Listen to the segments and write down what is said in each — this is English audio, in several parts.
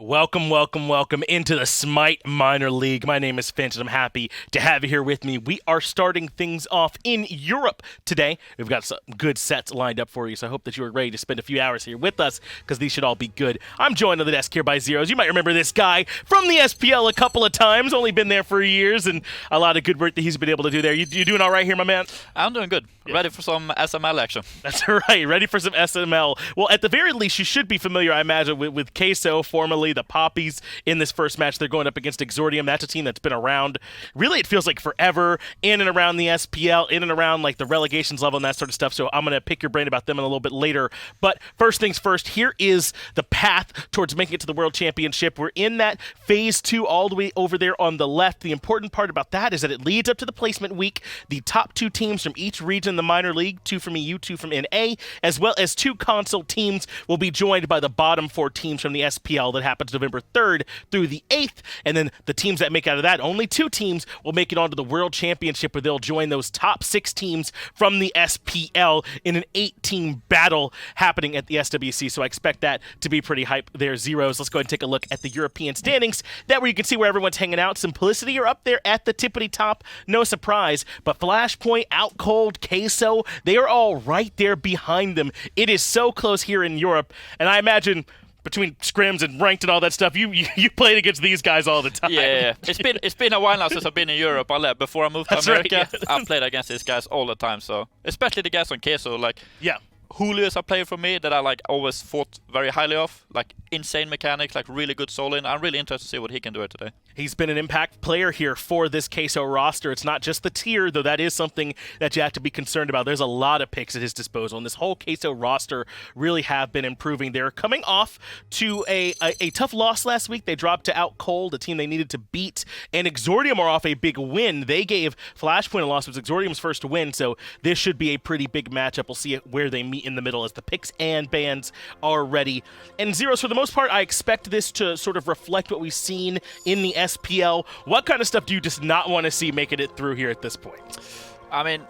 Welcome, welcome, welcome into the SMITE Minor League. My name is Finch, and I'm happy to have you here with me. We are starting things off in Europe today. We've got some good sets lined up for you, so I hope that you are ready to spend a few hours here with us, because these should all be good. I'm joined on the desk here by Zeros. You might remember this guy from the SPL a couple of times, only been there for years, and a lot of good work that he's been able to do there. You doing all right here, my man? I'm doing good. Yeah. Ready for some SML action. That's right, ready for some SML. Well, at the very least, you should be familiar, I imagine, with Queso, formerly the Poppies. In this first match, they're going up against Exordium. That's a team that's been around, really, it feels like forever, in and around the SPL, in and around like the relegations level and that sort of stuff, so I'm going to pick your brain about them in a little bit later. But first things first, here is the path towards making it to the World Championship. We're in that Phase 2 all the way over there on the left. The important part about that is that it leads up to the placement week. The top two teams from each region in the minor league, 2 from EU, 2 from NA, as well as 2 console teams, will be joined by the bottom 4 teams from the SPL. That happens November 3rd through the 8th, and then the teams that make out of that, only 2 teams will make it onto the World Championship, where they'll join those top 6 teams from the SPL in an 8-team battle happening at the SWC, so I expect that to be pretty hype there, Zeros. Let's go ahead and take a look at the European standings. That way you can see where everyone's hanging out. Simplicity are up there at the tippity top, no surprise, but Flashpoint, Out Cold, Queso, they are all right there behind them. It is so close here in Europe, and I imagine between scrims and ranked and all that stuff, you played against these guys all the time. Yeah. It's been a while now since I've been in Europe. Before I moved to America, right, yeah. I played against these guys all the time. So especially the guys on Queso, like yeah. Julio is a player for me that I like always thought very highly of. Like insane mechanics, like really good soloing. I'm really interested to see what he can do here today. He's been an impact player here for this Queso roster. It's not just the tier, though that is something that you have to be concerned about. There's a lot of picks at his disposal, and this whole Queso roster really have been improving. They're coming off to a tough loss last week. They dropped to Out Cold, a team they needed to beat, and Exordium are off a big win. They gave Flashpoint a loss. It was Exordium's first win, so this should be a pretty big matchup. We'll see where they meet in the middle as the picks and bans are ready. And Zeros, for the most part, I expect this to sort of reflect what we've seen in the SPL. What kind of stuff do you just not want to see making it through here at this point? I mean,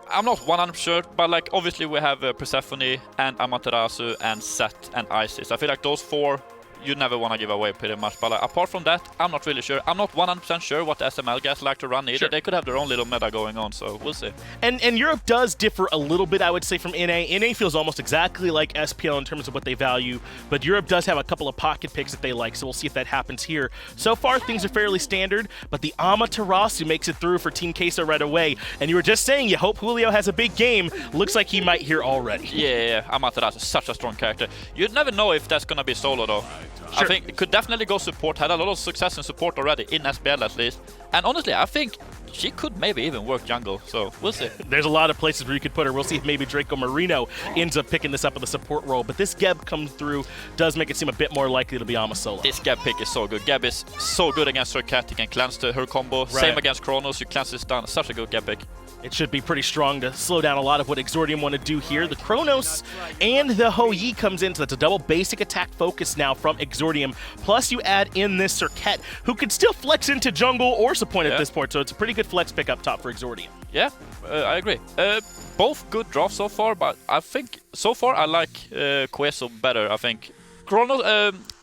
I'm not 100% sure, but like obviously we have Persephone and Amaterasu and Set and Isis. I feel like those 4 you never want to give away pretty much, but like, apart from that, I'm not really sure. I'm not 100% sure what the SML guys like to run either. Sure. They could have their own little meta going on, so we'll see. And Europe does differ a little bit, I would say, from NA. NA feels almost exactly like SPL in terms of what they value, but Europe does have a couple of pocket picks that they like, so we'll see if that happens here. So far, things are fairly standard, but the Amaterasu makes it through for Team Queso right away, and you were just saying you hope Julio has a big game. Looks like he might here already. Yeah, Amaterasu is such a strong character. You'd never know if that's going to be solo, though. Sure. I think it could definitely go support. Had a lot of success in support already, in SPL at least. And honestly, I think she could maybe even work jungle, so we'll see. There's a lot of places where you could put her. We'll see if maybe Dracomarino ends up picking this up in the support role. But this Geb comes through, does make it seem a bit more likely to be Ama solo. This Geb pick is so good. Geb is so good against Serqet. He can cleanse her combo. Right. Same against Chronos. You cleanse this down. Such a good Geb pick. It should be pretty strong to slow down a lot of what Exordium want to do here. The Chronos and the Hou-Yi comes in, so that's a double basic attack focus now from Exordium. Plus you add in this Serqet, who can still flex into jungle or support at this point, so it's a pretty good flex pick up top for Exordium. Yeah, I agree. Both good drafts so far, but I think so far I like Queso better, I think. Chronos,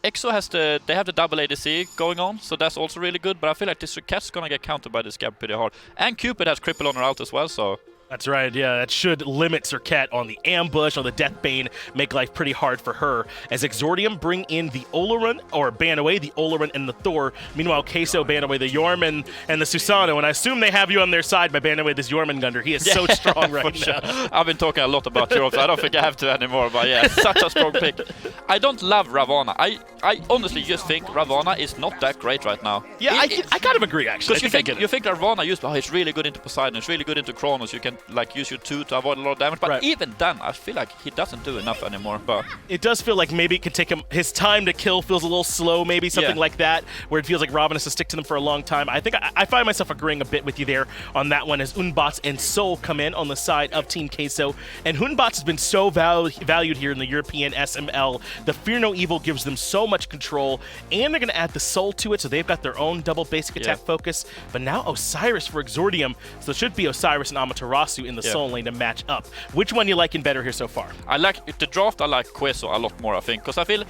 Exo has they have the double ADC going on, so that's also really good, but I feel like this Serqet's gonna get countered by this Geb pretty hard. And Cupid has cripple on her out as well, so... That's right, yeah, that should limit Serqet on the ambush, on the Deathbane, make life pretty hard for her. As Exordium bring in the Ullr, or ban away the Ullr and the Thor. Meanwhile, Queso ban away the Yorman and the Susano, and I assume they have you on their side by banning away this Yorman He is so strong right now. Sure. I've been talking a lot about Europe, so I don't think I have to anymore, but yeah, such a strong pick. I don't love Ravana. I honestly just think Ravana is not that great right now. Yeah, I kind of agree, actually. Because you think Ravana it's really good into Poseidon, it's really good into Chronos, you can like use your 2 to avoid a lot of damage, but even then I feel like he doesn't do enough anymore. But it does feel like maybe it could take him, his time to kill feels a little slow, maybe something like that, where it feels like Ravana has to stick to them for a long time. I think I find myself agreeing a bit with you there on that one, as Unbots and Soul come in on the side of Team Queso, and Unbots has been so valued here in the European SML. The Fear No Evil gives them so much control, and they're going to add the Soul to it, so they've got their own double basic attack focus, but now Osiris for Exordium, so it should be Osiris and Amaterasu in the Soul lane to match up. Which one you liking better here so far? I like the draft. I like Queso a lot more, I think, because I feel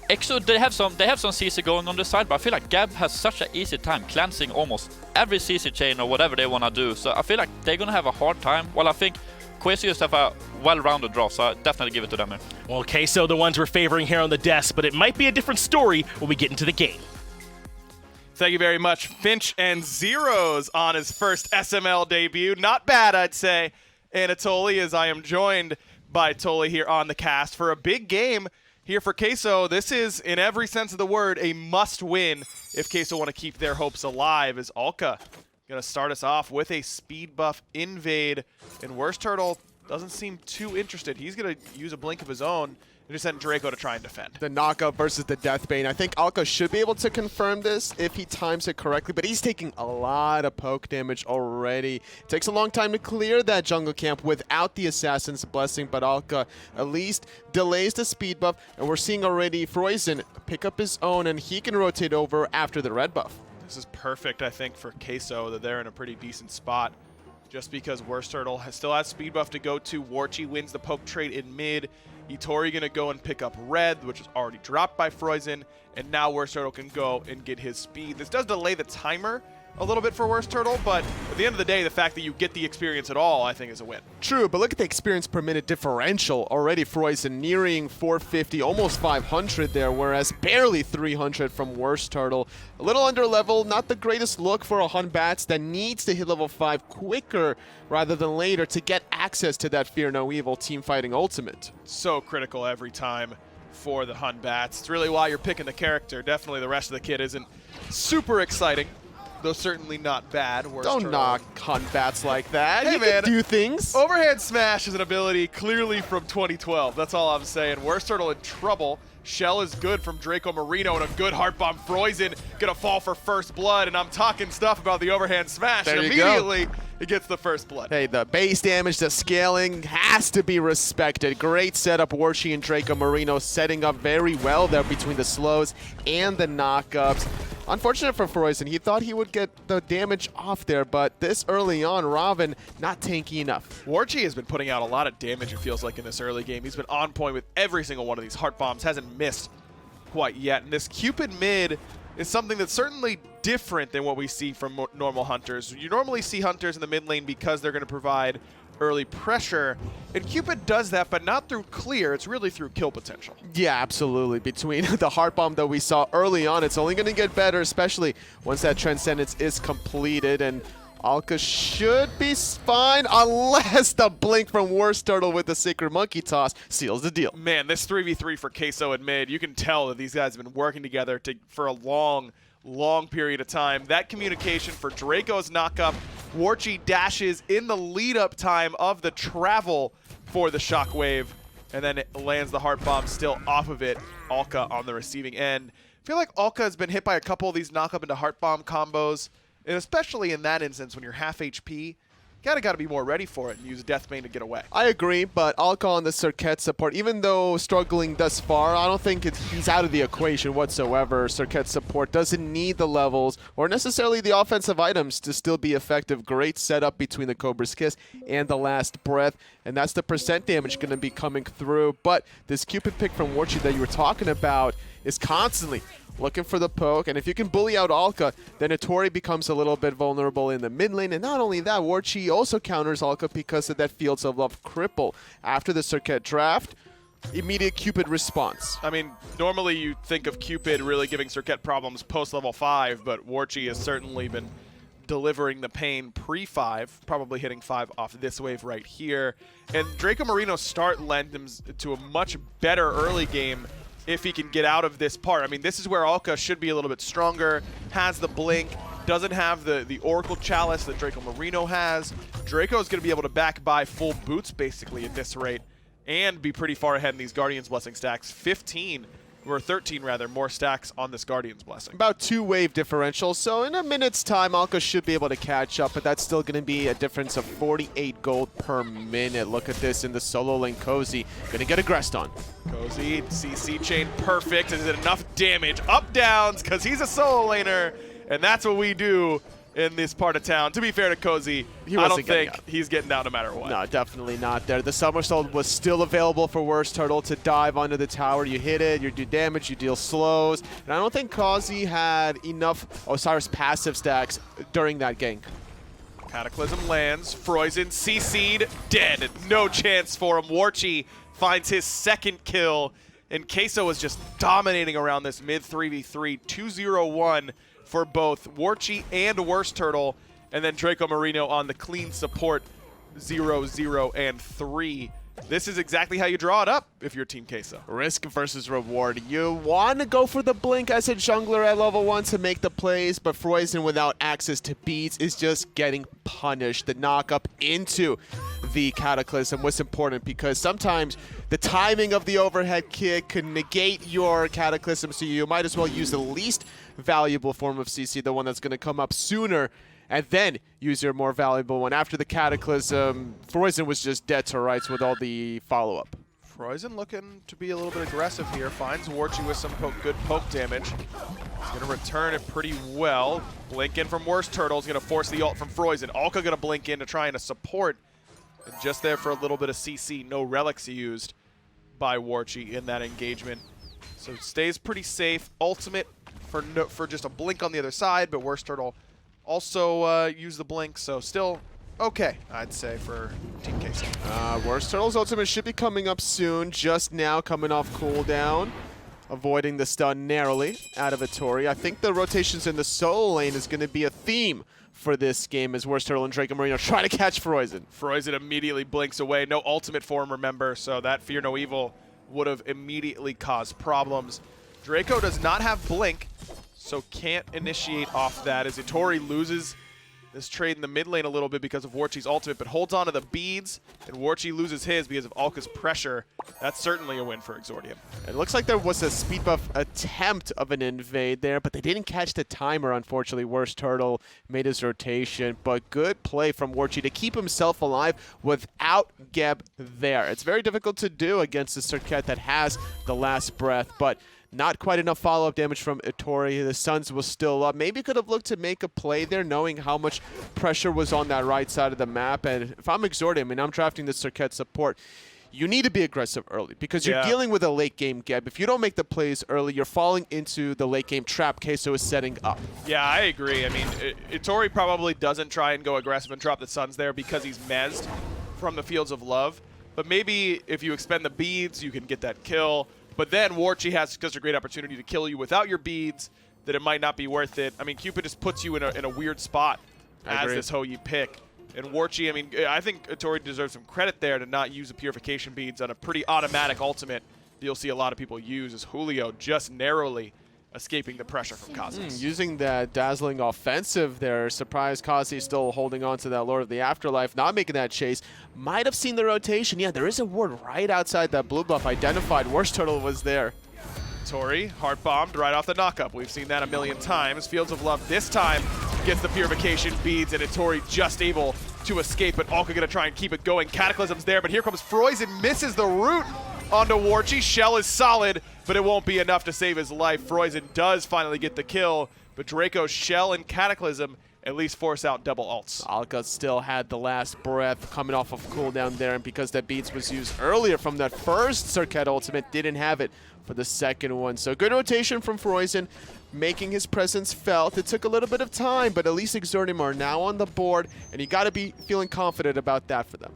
Exo, they have some CC going on the side, but I feel like Gab has such an easy time cleansing almost every CC chain or whatever they want to do. So I feel like they're going to have a hard time. Well, I think Queso used to have a well-rounded draw, so I definitely give it to them here. Well, Queso, the ones we're favoring here on the desk, but it might be a different story when we get into the game. Thank you very much. Finch and Zeros on his first SML debut. Not bad, I'd say. Anatoly, as I am joined by Toly here on the cast for a big game here for Queso. This is, in every sense of the word, a must-win if Queso want to keep their hopes alive, as Alka going to start us off with a speed buff invade, and WorstTurttle doesn't seem too interested. He's going to use a blink of his own and just send Draco to try and defend. The knockup versus the Deathbane. I think Alka should be able to confirm this if he times it correctly, but he's taking a lot of poke damage already. It takes a long time to clear that jungle camp without the Assassin's Blessing, but Alka at least delays the speed buff, and we're seeing already Froisan pick up his own, and he can rotate over after the red buff. This is perfect, I think, for Queso, that they're in a pretty decent spot. Just because WorstTurttle still has speed buff to go to. Warchi wins the poke trade in mid. Itori going to go and pick up red, which is already dropped by Froisan. And now WorstTurttle can go and get his speed. This does delay the timer a little bit for WorstTurttle, but at the end of the day, the fact that you get the experience at all, I think, is a win. True, but look at the experience per minute differential already. Froisan nearing 450, almost 500 there, whereas barely 300 from WorstTurtle. A little under level, not the greatest look for a Hun Batz that needs to hit level 5 quicker rather than later to get access to that Fear No Evil team fighting ultimate. So critical every time for the Hun Batz. It's really why you're picking the character. Definitely the rest of the kit isn't super exciting, though certainly not bad. Don't knock Hun Batz like that. Hey, you man, can do things. Overhand Smash is an ability clearly from 2012. That's all I'm saying. WorstTurtle in trouble. Shell is good from Dracomarino, and a good Heart Bomb. Froisan gonna fall for first blood, and I'm talking stuff about the overhand smash. There and you immediately it gets the first blood. Hey, the base damage, the scaling has to be respected. Great setup, Warchi and Dracomarino setting up very well there between the slows and the knockups. Unfortunate for Froisan, he thought he would get the damage off there, but this early on, Ravana not tanky enough. Warchi has been putting out a lot of damage, it feels like, in this early game. He's been on point with every single one of these Heart Bombs, hasn't missed quite yet. And this Cupid mid is something that's certainly different than what we see from normal Hunters. You normally see Hunters in the mid lane because they're going to provide early pressure, and Cupid does that, but not through clear. It's really through kill potential. Yeah, absolutely. Between the Heart Bomb that we saw early on, it's only going to get better, especially once that Transcendence is completed, and Alka should be fine unless the blink from WorstTurtle with the Sacred Monkey Toss seals the deal. Man, this 3v3 for Queso in mid, you can tell that these guys have been working together for a long period of time. That communication for Draco's knockup. Warchi dashes in the lead-up time of the travel for the Shockwave, and then it lands the Heart Bomb still off of it. Alka on the receiving end. I feel like Alka has been hit by a couple of these knockup into Heart Bomb combos, and especially in that instance when you're half HP, got to be more ready for it and use Deathbane to get away. I agree, but Alka on the Serqet support, even though struggling thus far, I don't think he's out of the equation whatsoever. Serqet support doesn't need the levels or necessarily the offensive items to still be effective. Great setup between the Cobra's Kiss and the Last Breath, and that's the percent damage going to be coming through. But this Cupid pick from Warchi that you were talking about is constantly looking for the poke, and if you can bully out Alka, then Itori becomes a little bit vulnerable in the mid lane, and not only that, Warchi also counters Alka because of that Fields of Love cripple. After the Serqet draft, immediate Cupid response. I mean, normally you think of Cupid really giving Serqet problems post level 5, but Warchi has certainly been delivering the pain pre-5, probably hitting 5 off this wave right here. And Dracomarino's start lent him to a much better early game if he can get out of this part. I mean, this is where Alka should be a little bit stronger, has the blink, doesn't have the Oracle Chalice that Dracomarino has. Draco's going to be able to back by full boots, basically, at this rate, and be pretty far ahead in these Guardian's Blessing stacks. 13 rather, more stacks on this Guardian's Blessing. About 2 wave differential, so in a minute's time, Alka should be able to catch up, but that's still going to be a difference of 48 gold per minute. Look at this in the solo lane. Cozy going to get aggressed on. Cozy, CC chain perfect. Is it enough damage? Up downs, because he's a solo laner, and that's what we do in this part of town. To be fair to Cozy, I don't think he's getting down no matter what. No, definitely not there. The somersault was still available for WorstTurttle to dive onto the tower. You hit it, you do damage, you deal slows. And I don't think Cozy had enough Osiris passive stacks during that gank. Cataclysm lands. Froisan CC'd, dead. No chance for him. Warchi finds his second kill. And Queso is just dominating around this mid 3v3. 2-0-1 for both Warchi and WorstTurttle. And then Dracomarino on the clean support 0-0 and 3. This is exactly how you draw it up if you're Team Queso. Risk versus reward. You want to go for the blink as a jungler at level 1 to make the plays, but Froisan without access to beats is just getting punished. The knock up into the Cataclysm was important because sometimes the timing of the overhead kick could negate your Cataclysm, so you might as well use the least valuable form of CC, the one that's going to come up sooner, and then use your more valuable one. After the Cataclysm, Froisan was just dead to rights with all the follow-up. Froisan looking to be a little bit aggressive here. Finds Warchi with some good poke damage. He's going to return it pretty well. Blink in from WorstTurttle is going to force the ult from Froisan. Alka going to blink in to try and support. And just there for a little bit of CC. No relics used by Warchi in that engagement. So stays pretty safe. Ultimate for just a blink on the other side, but WorstTurttle also use the blink, so still okay, I'd say, for Team Queso. WorstTurtle's ultimate should be coming up soon, just now coming off cooldown, avoiding the stun narrowly out of Itori. I think the rotations in the solo lane is going to be a theme for this game as WorstTurtle and Dracomarino try to catch Froisan. Froisan immediately blinks away. No ultimate for him, remember, so that Fear No Evil would have immediately caused problems. Draco does not have blink, so can't initiate off that as Itori loses this trade in the mid lane a little bit because of Warchi's ultimate, but holds on to the beads, and Warchi loses his because of Alka's pressure. That's certainly a win for Exordium. It looks like there was a speed buff attempt of an invade there, but they didn't catch the timer, unfortunately. WorstTurtle made his rotation, but good play from Warchi to keep himself alive without Geb there. It's very difficult to do against the Serqet that has the last breath, but not quite enough follow-up damage from Itori. The Suns was still up. Maybe could have looked to make a play there, knowing how much pressure was on that right side of the map. And if I'm Exordium and I'm drafting the Serqet support, you need to be aggressive early because you're dealing with a late-game Geb. If you don't make the plays early, you're falling into the late-game trap Queso is setting up. Yeah, I agree. I mean, Itori probably doesn't try and go aggressive and drop the Suns there because he's mezzed from the Fields of Love. But maybe if you expend the beads, you can get that kill. But then Warchi has such a great opportunity to kill you without your beads that it might not be worth it. I mean, Cupid just puts you in a weird spot as this Ho-Yi pick. And Warchi, I mean, I think Itori deserves some credit there to not use the purification beads on a pretty automatic ultimate that you'll see a lot of people use as Julio just narrowly escaping the pressure from Cozyx. Using that dazzling offensive there, surprised Cozy still holding on to that Lord of the Afterlife, not making that chase. Might have seen the rotation. Yeah, there is a ward right outside that blue buff identified. WorstTurtle was there. Tori, heart bombed right off the knockup. We've seen that a million times. Fields of Love this time gets the purification beads, and Itori just able to escape, but Alka gonna try and keep it going. Cataclysm's there, but here comes Froisan, misses the root onto Warchi. Shell is solid, but it won't be enough to save his life. Froisan does finally get the kill, but Draco's Shell and Cataclysm at least force out double ults. Alka still had the last breath coming off of cooldown there, and because that beats was used earlier from that first Serqet ultimate, didn't have it for the second one. So good rotation from Froisan, making his presence felt. It took a little bit of time, but at least Exordium are now on the board, and you got to be feeling confident about that for them.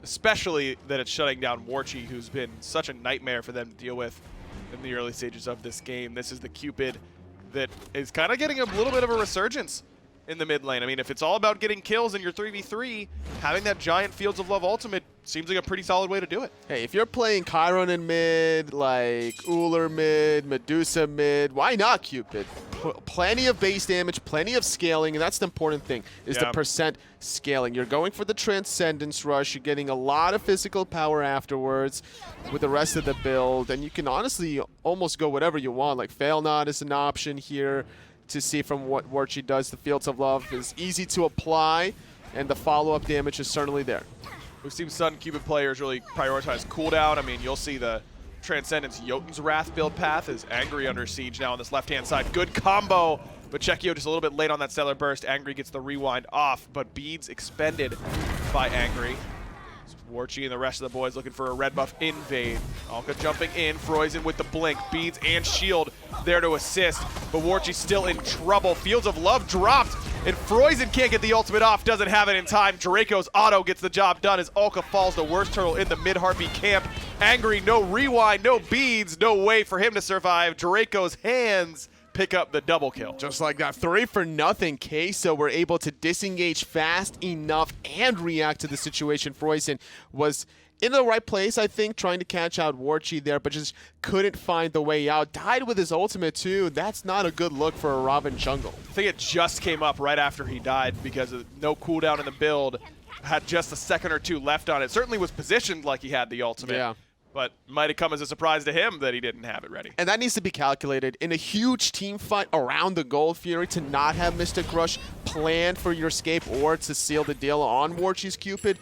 Especially that it's shutting down Warchi, who's been such a nightmare for them to deal with in the early stages of this game. This is the Cupid that is kind of getting a little bit of a resurgence in the mid lane. I mean, if it's all about getting kills in your 3v3, having that giant Fields of Love ultimate seems like a pretty solid way to do it. Hey, if you're playing Chiron in mid, like Ullr mid, Medusa mid, why not Cupid? Plenty of base damage, plenty of scaling, and that's the important thing, is the percent scaling. You're going for the Transcendence Rush, you're getting a lot of physical power afterwards with the rest of the build, and you can honestly almost go whatever you want. Like Fail Not is an option here to see from what Warchi does. The Fields of Love is easy to apply, and the follow-up damage is certainly there. We've seen some Cupid players really prioritize cooldown. I mean, you'll see the Transcendence Jotun's Wrath build path is Angry under siege now on this left-hand side. Good combo But Chekio just a little bit late on that Stellar Burst. Angry gets the rewind off, but beads expended by Angry. Warchi and the rest of the boys looking for a red buff invade. Alka jumping in, Froisan with the blink, beads and shield there to assist, but Warchi's still in trouble. Fields of Love dropped, and Froisan can't get the ultimate off, doesn't have it in time. Draco's auto gets the job done as Alka falls to WorstTurttle in the mid-Harpy camp. Angry, no rewind, no beads, no way for him to survive. Draco's hands pick up the double kill. Just like that, 3-for-0 Queso were able to disengage fast enough and react to the situation. Froisan was in the right place, I think, trying to catch out Warchi there, but just couldn't find the way out. Died with his ultimate too. That's not a good look for a Ravan jungle. I think it just came up right after he died because of no cooldown in the build. Had just a second or two left on it. Certainly was positioned like he had the ultimate. Yeah. But might have come as a surprise to him that he didn't have it ready. And that needs to be calculated. In a huge team fight around the Gold Fury, to not have Mystic Rush planned for your escape or to seal the deal on Warchi's Cupid,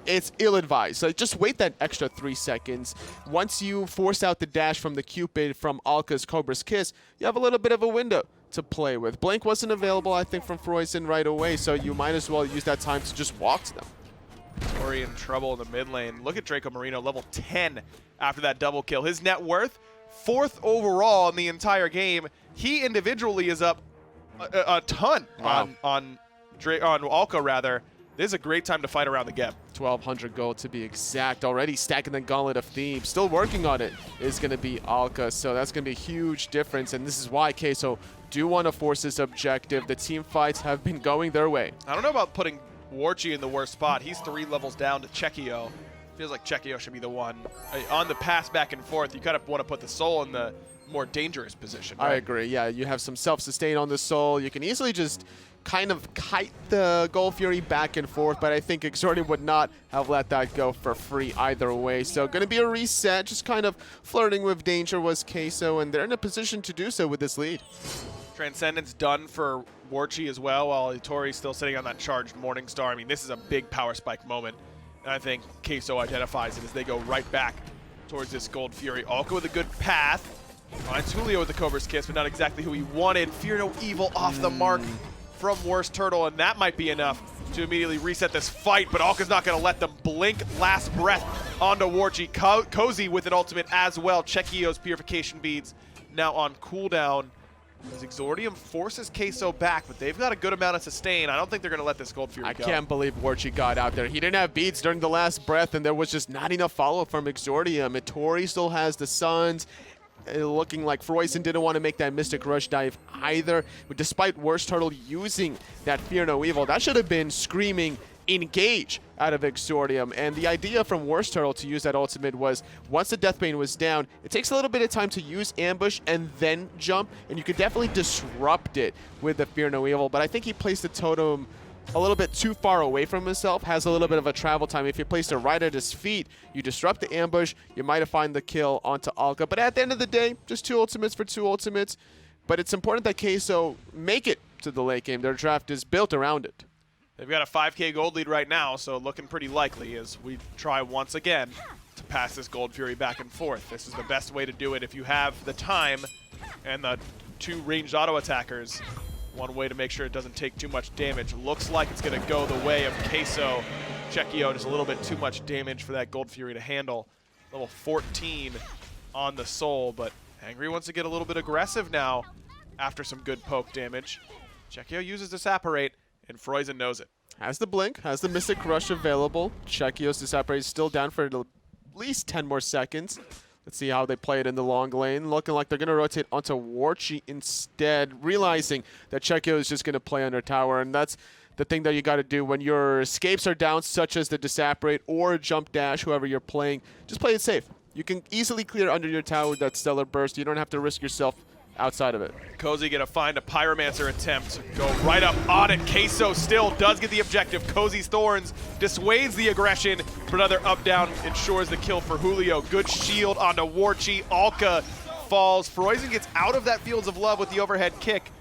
it's ill-advised. So just wait that extra 3 seconds. Once you force out the dash from the Cupid from Alka's Cobra's Kiss, you have a little bit of a window to play with. Blink wasn't available, I think, from Froisan right away, so you might as well use that time to just walk to them. Itori in trouble in the mid lane. Look at Dracomarino, level 10 after that double kill. His net worth, 4th overall in the entire game. He individually is up a ton on Alka, rather. This is a great time to fight around the gap. 1,200 gold to be exact. Already stacking the Gauntlet of Thebes. Still working on it is going to be Alka, so that's going to be a huge difference, and this is why Queso do want to force this objective. The team fights have been going their way. I don't know about putting Warchi in the worst spot. He's 3 levels down to Chekio. Feels like Chekio should be the one. On the pass back and forth, you kind of want to put the Soul in the more dangerous position, right? I agree, yeah. You have some self-sustain on the Soul. You can easily just kind of kite the Gold Fury back and forth, but I think Exordium would not have let that go for free either way. So going to be a reset, just kind of flirting with danger was Queso, and they're in a position to do so with this lead. Transcendence done for Warchi as well, while Itori's still sitting on that charged Morningstar. I mean, this is a big power spike moment, and I think Queso identifies it as they go right back towards this Gold Fury. Alka with a good path. Finds Julio with the Cobra's Kiss, but not exactly who he wanted. Fear no evil off the mark from WorstTurttle, and that might be enough to immediately reset this fight, but Alka's not going to let them blink. Last breath onto Warchi. Cozy with an ultimate as well. Chekio's Purification Beads now on cooldown. As Exordium forces Queso back, but they've got a good amount of sustain. I don't think they're going to let this Gold Fury go. I can't believe Warchi got out there. He didn't have beats during the last breath, and there was just not enough follow-up from Exordium. Itori still has the Suns. Looking like Froisan didn't want to make that Mystic Rush dive either. But despite WorstTurttle using that Fear No Evil, that should have been screaming engage out of Exordium. And the idea from WorstTurtle to use that ultimate was once the Deathbane was down, it takes a little bit of time to use ambush and then jump, and you could definitely disrupt it with the Fear No Evil. But I think he placed the totem a little bit too far away from himself, has a little bit of a travel time. If you placed it right at his feet, you disrupt the ambush, you might have found the kill onto Alka. But at the end of the day, just 2 ultimates for 2 ultimates. But it's important that Queso make it to the late game. Their draft is built around it. They've got a 5K gold lead right now, so looking pretty likely as we try once again to pass this Gold Fury back and forth. This is the best way to do it if you have the time and the 2 ranged auto attackers. One way to make sure it doesn't take too much damage. Looks like it's going to go the way of Queso. Chekio just a little bit too much damage for that Gold Fury to handle. Level 14 on the Soul, but Angry wants to get a little bit aggressive now after some good poke damage. Chekio uses Disapparate, and Froisan knows it. Has the Blink, has the Mystic Rush available. Chekio's Disapparate is still down for at least 10 more seconds. Let's see how they play it in the long lane. Looking like they're going to rotate onto Warchi instead, realizing that Chekio is just going to play under tower, and that's the thing that you got to do when your escapes are down, such as the Disapparate or Jump Dash, whoever you're playing. Just play it safe. You can easily clear under your tower with that Stellar Burst. You don't have to risk yourself outside of it. Cozy gonna find a Pyromancer attempt. Go right up on it. Queso still does get the objective. Cozy's Thorns dissuades the aggression, but another up-down ensures the kill for Julio. Good shield onto Warchi. Alka falls. Froisan gets out of that Fields of Love with the overhead kick,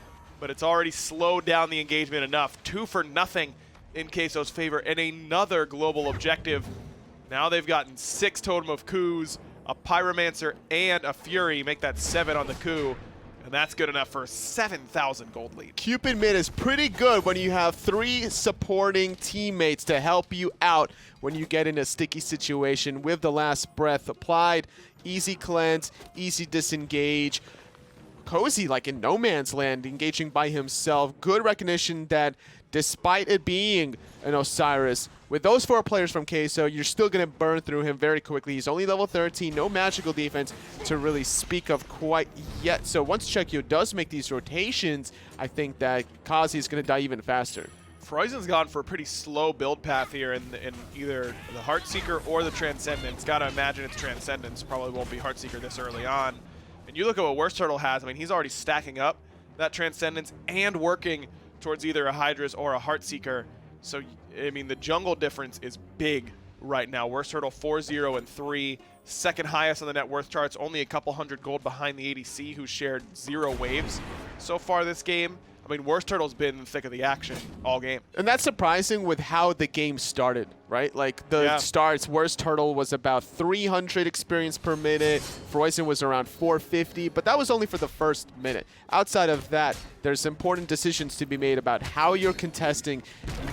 but it's already slowed down the engagement enough. 2 for nothing in Queso's favor, and another global objective. Now they've gotten 6 Totem of Coups, a Pyromancer, and a Fury. Make that 7 on the coup. And that's good enough for a 7,000 gold lead. Cupid mid is pretty good when you have 3 supporting teammates to help you out when you get in a sticky situation with the last breath applied. Easy cleanse, easy disengage. Cozy like in no man's land, engaging by himself. Good recognition that despite it being an Osiris, with those 4 players from Queso, you're still going to burn through him very quickly. He's only level 13, no magical defense to really speak of quite yet. So once Chekio does make these rotations, I think that Kazi is going to die even faster. Froisan's gone for a pretty slow build path here in either the Heartseeker or the Transcendence. Gotta imagine it's Transcendence. Probably won't be Heartseeker this early on. And you look at what WorstTurttle has. I mean, he's already stacking up that Transcendence and working towards either a Hydra's or a Heartseeker. So, I mean, the jungle difference is big right now. WorstTurttle 4-0 and 3. Second highest on the net worth charts. Only a couple hundred gold behind the ADC, who shared 0 waves so far this game. I mean, WorstTurtle's been in the thick of the action all game. And that's surprising with how the game started, right? Like, the starts, WorstTurtle was about 300 experience per minute. Froisan was around 450, but that was only for the first minute. Outside of that, there's important decisions to be made about how you're contesting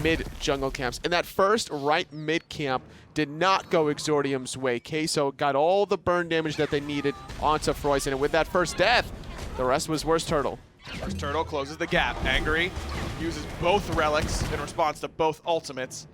mid-jungle camps. And that first right mid-camp did not go Exordium's way. Queso got all the burn damage that they needed onto Froisan, and with that first death, the rest was WorstTurtle. WorstTurtle closes the gap. Angry uses both relics in response to both ultimates.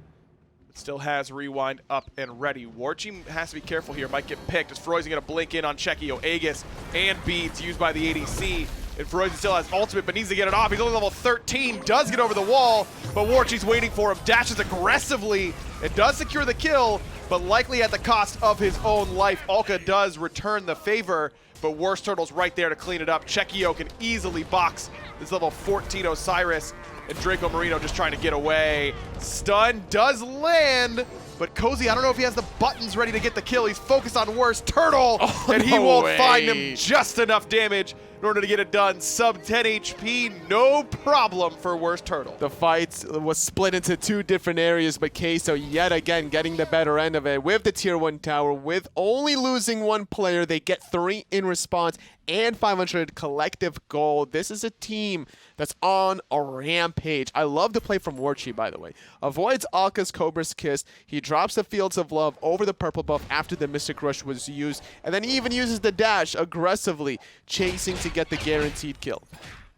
But still has rewind up and ready. Warchi has to be careful here. Might get picked. Is Froisan going to blink in on Chekio? Aegis and beads used by the ADC. And Froisan still has ultimate, but needs to get it off. He's only level 13. Does get over the wall, but Warchi's waiting for him. Dashes aggressively. It does secure the kill, but likely at the cost of his own life. Alka does return the favor, but WorstTurtle's right there to clean it up. Chekio can easily box this level 14 Osiris, and Dracomarino just trying to get away. Stun does land, but Cozy, I don't know if he has the buttons ready to get the kill. He's focused on WorstTurtle, and he won't find him just enough damage in order to get it done. Sub 10 HP, no problem for WorstTurtle. The fight was split into 2 different areas, but Queso yet again getting the better end of it with the tier 1 tower. With only losing 1 player, they get 3 in response and 500 collective gold. This is a team that's on a rampage. I love the play from Warchi, by the way. Avoids Alka's Cobra's Kiss. He drops the Fields of Love over the purple buff after the Mystic Rush was used, and then he even uses the dash aggressively, chasing to get the guaranteed kill.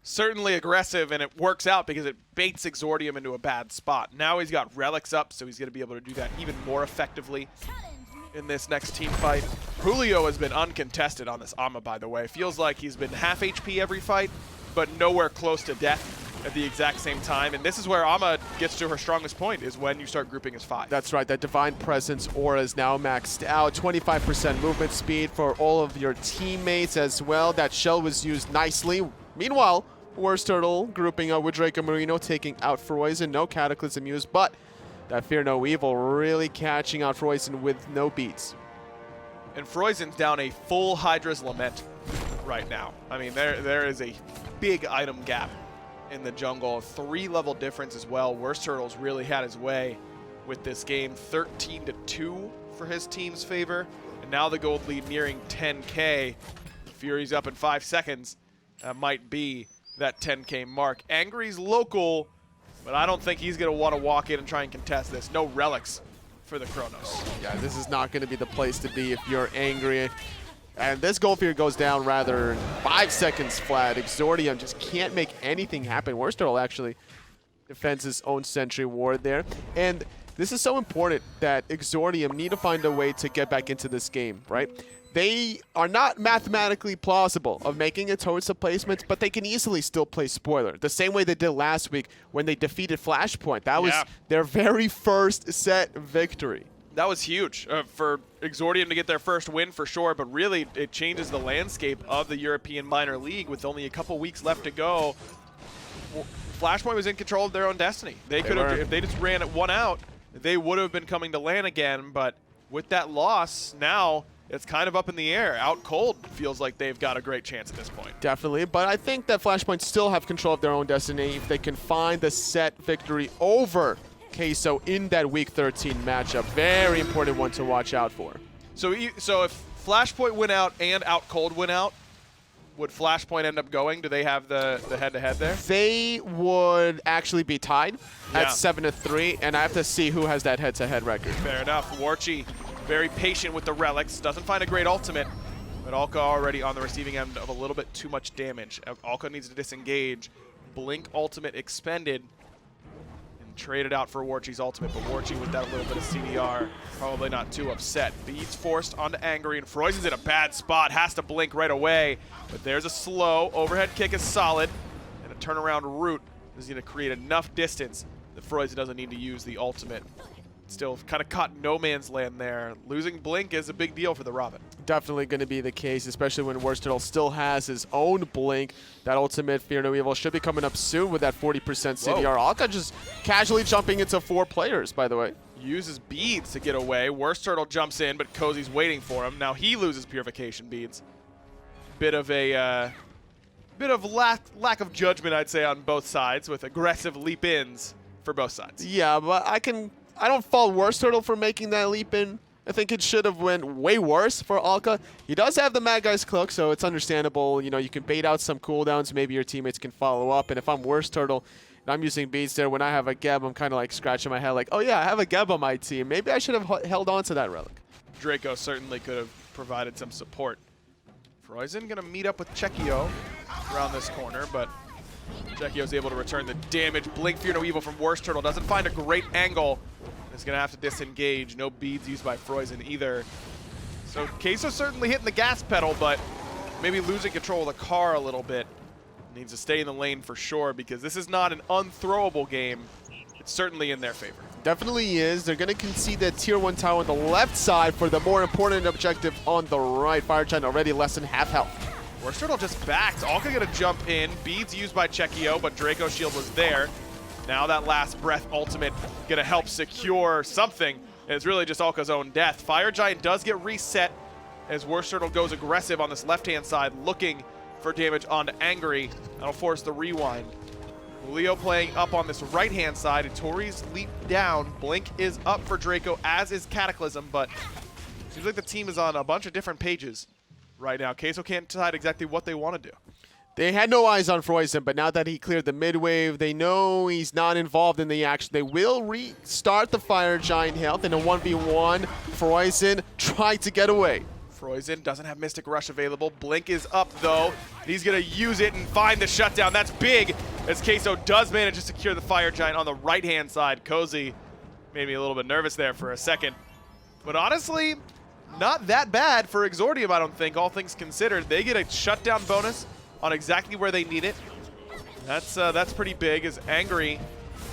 Certainly aggressive, and it works out because it baits Exordium into a bad spot. Now he's got relics up, so he's going to be able to do that even more effectively in this next team fight. Julio has been uncontested on this Ama, by the way. Feels like he's been half HP every fight, but nowhere close to death at the exact same time. And this is where Ama gets to her strongest point, is when you start grouping as 5. That's right. That Divine Presence aura is now maxed out. 25% movement speed for all of your teammates as well. That shell was used nicely. Meanwhile, WorstTurtle grouping up with Dracomarino, taking out Froisan. No Cataclysm used, but that Fear No Evil really catching out Froisan with no beats. And Froisan's down a full Hydra's Lament right now. I mean, there is a big item gap in the jungle. 3 level difference as well. WorstTurtle's really had his way with this game. 13-2 for his team's favor. And now the gold lead nearing 10K. Fury's up in 5 seconds. That might be that 10K mark. Angry's local, but I don't think he's going to want to walk in and try and contest this. No relics for the Chronos. Yeah, this is not going to be the place to be if you're angry. And this gold fear goes down rather 5 seconds flat. Exordium just can't make anything happen. WorstTurtle actually defends his own sentry ward there. And this is so important that Exordium need to find a way to get back into this game, right? They are not mathematically plausible of making it towards the placements, but they can easily still play spoiler. The same way they did last week when they defeated Flashpoint. That was their very first set victory. That was huge for Exordium to get their first win for sure, but really it changes the landscape of the European Minor League with only a couple weeks left to go. Flashpoint was in control of their own destiny. They could have, if they just ran it 1 out, they would have been coming to LAN again, but with that loss, now it's kind of up in the air. Out cold feels like they've got a great chance at this point. Definitely, but I think that Flashpoint still have control of their own destiny if they can find the set victory over Queso in that Week 13 matchup. Very important one to watch out for. So if Flashpoint went out and Out Cold went out, would Flashpoint end up going? Do they have the head-to-head there? They would actually be tied Yeah. at 7-3, and I have to see who has that head-to-head record. Fair enough. Warchi, very patient with the relics. Doesn't find a great ultimate, but Alka already on the receiving end of a little bit too much damage. Alka needs to disengage. Blink ultimate expended and traded out for Warchi's ultimate, but Warchi with that little bit of CDR, probably not too upset. Beads forced onto Angry, and Froisan's in a bad spot. Has to blink right away, but there's a slow. Overhead kick is solid, and a turnaround route is going to create enough distance that Froisan doesn't need to use the ultimate. Still kind of caught no man's land there. Losing Blink is a big deal for the Robin. Definitely going to be the case, especially when WorstTurttle still has his own Blink. That ultimate Fear No Evil should be coming up soon with that 40% CDR. Alka just casually jumping into 4 players, by the way. Uses beads to get away. WorstTurttle jumps in, but Cozy's waiting for him. Now he loses purification beads. Bit of lack of judgment, I'd say, on both sides, with aggressive leap-ins for both sides. Yeah, but I don't fault WorstTurttle for making that leap in. I think it should have went way worse for Alka. He does have the Mad Guy's Cloak, so it's understandable. You know, you can bait out some cooldowns. Maybe your teammates can follow up. And if I'm WorstTurtle and I'm using beads there, when I have a Geb, I'm kind of like scratching my head like, oh yeah, I have a Geb on my team. Maybe I should have held on to that relic. Draco certainly could have provided some support. Froisan going to meet up with Chekio around this corner, but Chekio's able to return the damage. Blink Fear No Evil from WorstTurtle. Doesn't find a great angle. Is going to have to disengage. No beads used by Froisan either. So Queso certainly hitting the gas pedal, but maybe losing control of the car a little bit. Needs to stay in the lane for sure, because this is not an unthrowable game. It's certainly in their favor. Definitely is. They're going to concede that tier 1 tower on the left side for the more important objective on the right. Fire Giant already less than half health. WorstTurtle just backs. Alka going to jump in. Beads used by Chekio, but Draco's shield was there. Now that last breath ultimate going to help secure something. It's really just Alka's own death. Fire Giant does get reset as WorstTurtle goes aggressive on this left-hand side, looking for damage onto Angry. That'll force the rewind. Julio playing up on this right-hand side. Itori's leap down. Blink is up for Draco, as is Cataclysm, but seems like the team is on a bunch of different pages right now. Queso can't decide exactly what they want to do. They had no eyes on Froisan, but now that he cleared the mid-wave, they know he's not involved in the action. They will restart the Fire Giant health in a 1v1. Froisan tried to get away. Froisan doesn't have Mystic Rush available. Blink is up, though. He's going to use it and find the shutdown. That's big, as Queso does manage to secure the Fire Giant on the right-hand side. Cozy made me a little bit nervous there for a second. But honestly, not that bad for Exordium, I don't think, all things considered. They get a shutdown bonus on exactly where they need it. That's pretty big, as Angry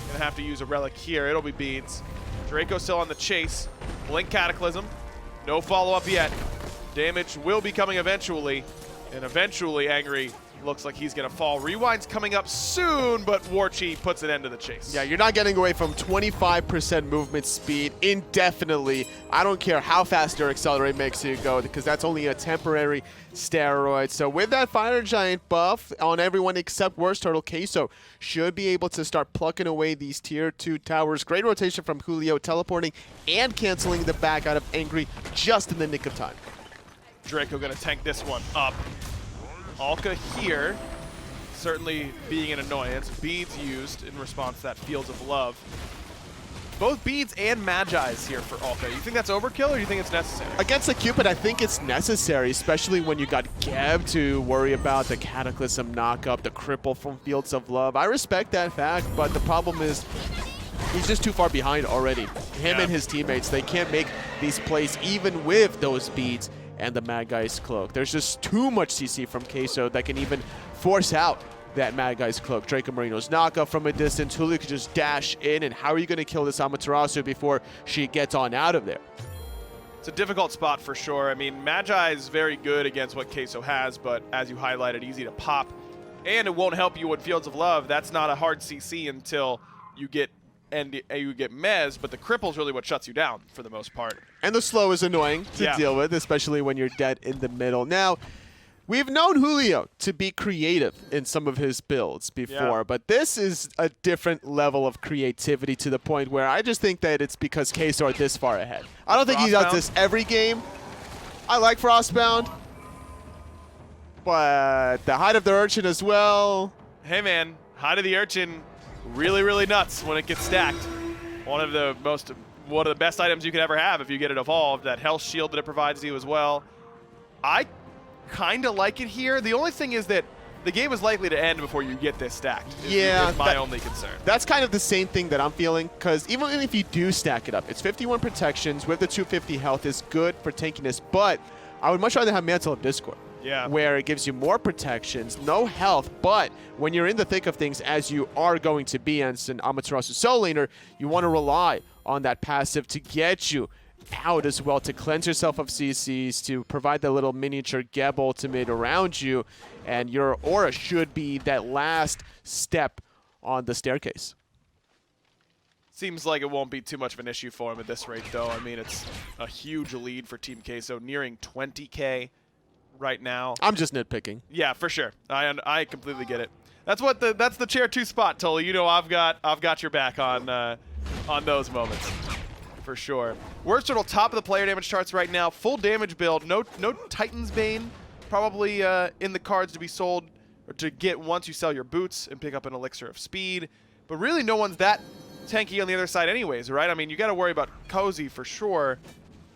gonna have to use a relic here. It'll be beads. Draco still on the chase. Blink Cataclysm. No follow-up yet. Damage will be coming eventually, and eventually Angry looks like he's gonna fall. Rewind's coming up soon, but Warchi puts an end to the chase. Yeah, you're not getting away from 25% movement speed indefinitely. I don't care how fast your accelerate makes you go, because that's only a temporary steroid. So with that Fire Giant buff on everyone except WorstTurtle, Queso should be able to start plucking away these tier 2 towers. Great rotation from Julio, teleporting and canceling the back out of Angry just in the nick of time. Draco gonna tank this one up. Alka here, certainly being an annoyance. Beads used in response to that Fields of Love. Both Beads and Magi's here for Alka. You think that's overkill, or do you think it's necessary? Against the Cupid, I think it's necessary, especially when you got Geb to worry about the Cataclysm knockup, the cripple from Fields of Love. I respect that fact, but the problem is he's just too far behind already. Him and his teammates, they can't make these plays even with those beads and the Mad Guy's Cloak. There's just too much CC from Queso that can even force out that Mad Guy's Cloak. Dracomarino's knockup from a distance. Julio could just dash in, and how are you going to kill this Amaterasu before she gets on out of there? It's a difficult spot for sure. I mean, Magi is very good against what Queso has, but as you highlighted, easy to pop. And it won't help you with Fields of Love. That's not a hard CC until you get Mez, but the cripple's really what shuts you down for the most part. And the slow is annoying to deal with, especially when you're dead in the middle. Now, we've known Julio to be creative in some of his builds before, but this is a different level of creativity, to the point where I just think that it's because Queso are this far ahead. I don't think he does this every game. I like Frostbound. But the height of the Urchin as well. Hey man, Hide of the Urchin, really, really nuts when it gets stacked. One of the best items you could ever have if you get it evolved. That health shield that it provides you as well. I kind of like it here. The only thing is that the game is likely to end before you get this stacked. Is my only concern. That's kind of the same thing that I'm feeling, because even if you do stack it up, it's 51 protections with the 250 health is good for tankiness, but I would much rather have Mantle of Discord. Yeah. Where it gives you more protections, no health, but when you're in the thick of things, as you are going to be as an Amaterasu Soul Laner, you want to rely on that passive to get you out as well, to cleanse yourself of CCs, to provide the little miniature Geb ultimate around you, and your aura should be that last step on the staircase. Seems like it won't be too much of an issue for him at this rate, though. I mean, it's a huge lead for Team Queso, nearing 20K right now. I'm just nitpicking. Yeah, for sure. I completely get it. That's the chair 2 spot, Tully. You know, I've got your back on those moments. For sure. WorstTurttle top of the player damage charts right now. Full damage build. No Titan's Bane. Probably in the cards to be sold or to get once you sell your boots and pick up an Elixir of Speed. But really no one's that tanky on the other side anyways, right? I mean, you got to worry about Cozy for sure.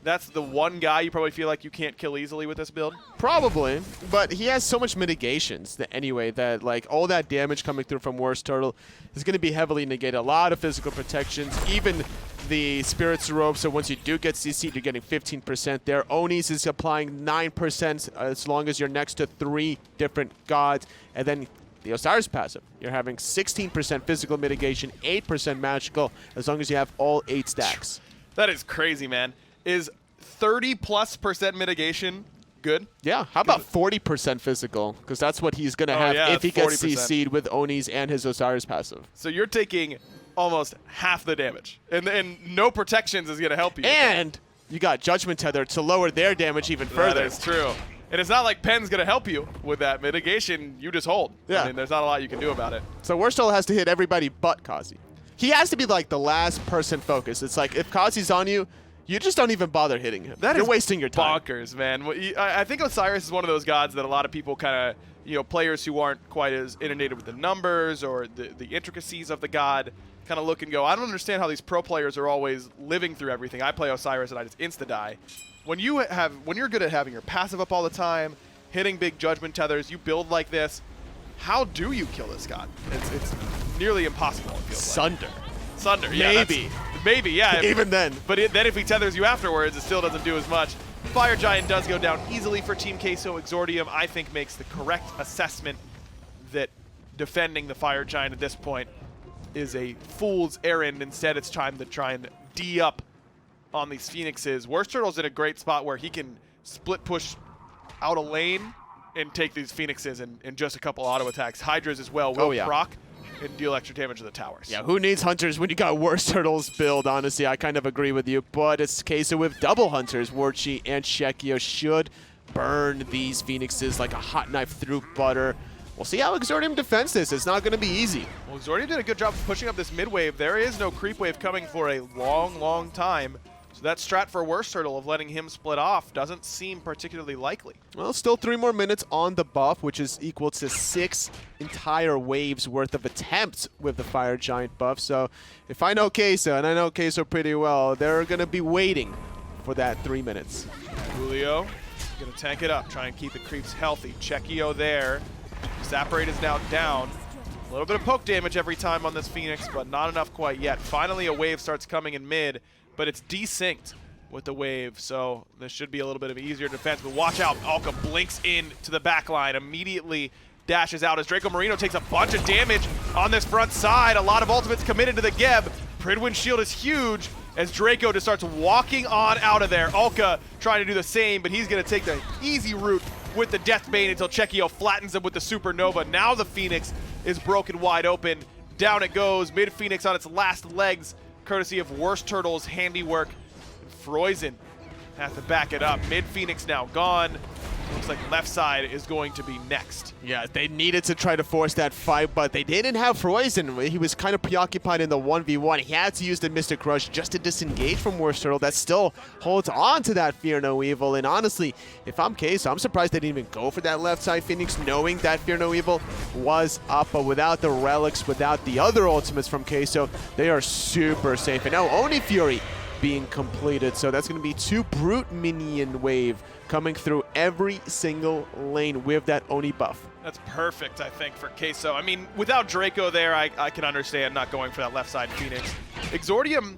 That's the one guy you probably feel like you can't kill easily with this build. Probably, but he has so much mitigations that anyway that like all that damage coming through from WorstTurttle is going to be heavily negated. A lot of physical protections, even the Spirit's Robe, so once you do get CC'd, you're getting 15% there. Oni's is applying 9% as long as you're next to 3 different gods. And then the Osiris passive, you're having 16% physical mitigation, 8% magical, as long as you have all 8 stacks. That is crazy, man. Is 30+% mitigation good? Yeah, how about 40% physical? Because that's what he's going to have if he gets 40%. CC'd with Oni's and his Osiris passive. So you're taking almost half the damage, and no protections is going to help you. And you got Judgment Tether to lower their damage even further. That is true. And it's not like Pen's going to help you with that mitigation. You just hold. Yeah. I mean, there's not a lot you can do about it. So WorstTurttle has to hit everybody but Kazi. He has to be like the last person focused. It's like if Kazi's on you, you just don't even bother hitting him. You're wasting your time. Bonkers, man. I think Osiris is one of those gods that a lot of people kind of, players who aren't quite as inundated with the numbers or the intricacies of the god kind of look and go, I don't understand how these pro players are always living through everything. I play Osiris and I just insta-die. When you're good at having your passive up all the time, hitting big Judgment Tethers, you build like this, how do you kill this god? It's nearly impossible, it feels Sunder. Sunder, yeah. Maybe, yeah. Even then. But then if he tethers you afterwards, it still doesn't do as much. Fire Giant does go down easily for Team Queso. Exordium, I think, makes the correct assessment that defending the Fire Giant at this point is a fool's errand. Instead, it's time to try and D up on these Phoenixes. WorstTurtle's in a great spot where he can split push out a lane and take these Phoenixes in just a couple auto attacks. Hydras as well will proc and deal extra damage to the towers. Yeah, who needs hunters when you got WorstTurtle's build, honestly? I kind of agree with you, but it's Queso with double hunters. Warchi and Shekio should burn these Phoenixes like a hot knife through butter. We'll see how Exordium defends this. It's not going to be easy. Well, Exordium did a good job of pushing up this mid wave. There is no creep wave coming for a long, long time. So that strat for WorstTurtle of letting him split off doesn't seem particularly likely. Well, still 3 more minutes on the buff, which is equal to 6 entire waves worth of attempts with the Fire Giant buff. So if I know Queso, and I know Queso pretty well, they're going to be waiting for that 3 minutes. Julio going to tank it up, try and keep the creeps healthy. Chekio there. Saporate is now down. A little bit of poke damage every time on this Phoenix, but not enough quite yet. Finally, a wave starts coming in mid, but it's desynced with the wave, so this should be a little bit of easier defense. But watch out, Alka blinks in to the back line, immediately dashes out as Dracomarino takes a bunch of damage on this front side. A lot of ultimates committed to the Geb. Pridwin's shield is huge as Draco just starts walking on out of there. Alka trying to do the same, but he's going to take the easy route with the Deathbane until Chekio flattens him with the Supernova. Now the Phoenix is broken wide open. Down it goes, mid-Phoenix on its last legs, courtesy of WorstTurtle's handiwork. Froisan has to back it up. Mid-Phoenix now gone. looks like left side is going to be next. Yeah, they needed to try to force that fight, but they didn't have Froisan. He was kind of preoccupied in the 1v1. He had to use the Mystic Rush just to disengage from WorstTurttle. That still holds on to that Fear No Evil. And honestly, if I'm Queso, I'm surprised they didn't even go for that left side Phoenix, knowing that Fear No Evil was up. But without the relics, without the other ultimates from Queso, they are super safe. And now Oni Fury being completed, so that's going to be 2 Brute Minion wave coming through every single lane with that Oni buff. That's perfect, I think, for Queso. I mean, without Draco there, I can understand not going for that left side Phoenix. Exordium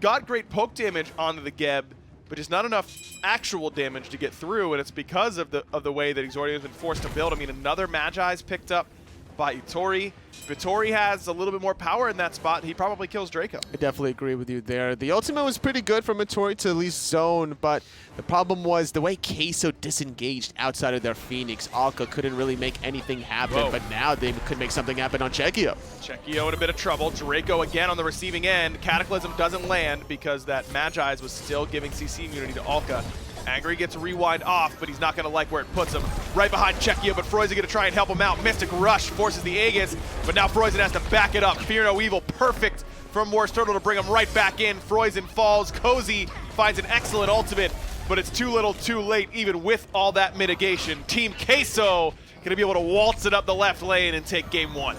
got great poke damage onto the Geb, but just not enough actual damage to get through, and it's because of the way that Exordium has been forced to build. I mean, another Magi's picked up by Itori. If Itori has a little bit more power in that spot, he probably kills Draco. I definitely agree with you there. The ultimate was pretty good from Itori to at least zone, but the problem was the way Queso disengaged outside of their Phoenix. Alka couldn't really make anything happen, but now they could make something happen on Chekio. Chekio in a bit of trouble. Draco again on the receiving end. Cataclysm doesn't land because that Magi's was still giving CC immunity to Alka. Angry gets rewind off, but he's not going to like where it puts him. Right behind Chekio, but Froisan going to try and help him out. Mystic Rush forces the Aegis, but now Froisan has to back it up. Fear No Evil, perfect from WorstTurttle to bring him right back in. Froisan falls. Cozy finds an excellent ultimate, but it's too little too late even with all that mitigation. Team Queso going to be able to waltz it up the left lane and take game 1.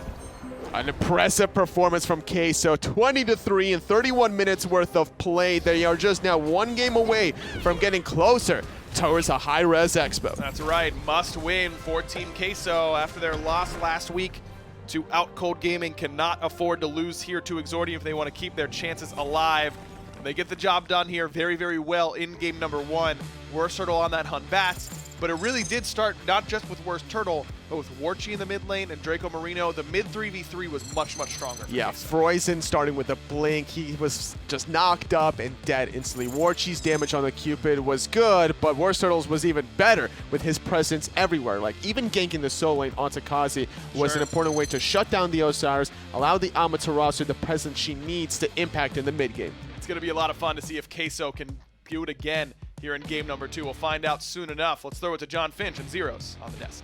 An impressive performance from Queso, 20-3 in 31 minutes worth of play. They are just now 1 game away from getting closer towards a high-res expo. That's right, must win for Team Queso after their loss last week to Out Cold Gaming. Cannot afford to lose here to Exordium if they want to keep their chances alive. And they get the job done here very, very well in game number 1. WorstTurtle on that hunt Batz. But it really did start not just with WorstTurtle, but with Warchi in the mid lane and Dracomarino. The mid 3v3 was much, much stronger. Yeah, Froisan starting with a blink. He was just knocked up and dead instantly. Warchi's damage on the Cupid was good, but WorstTurtle's was even better with his presence everywhere. Like, even ganking the soul lane onto Kazi was an important way to shut down the Osiris, allow the Amaterasu the presence she needs to impact in the mid game. It's going to be a lot of fun to see if Queso can do it again here in game number 2. We'll find out soon enough. Let's throw it to John Finch and Zeros on the desk.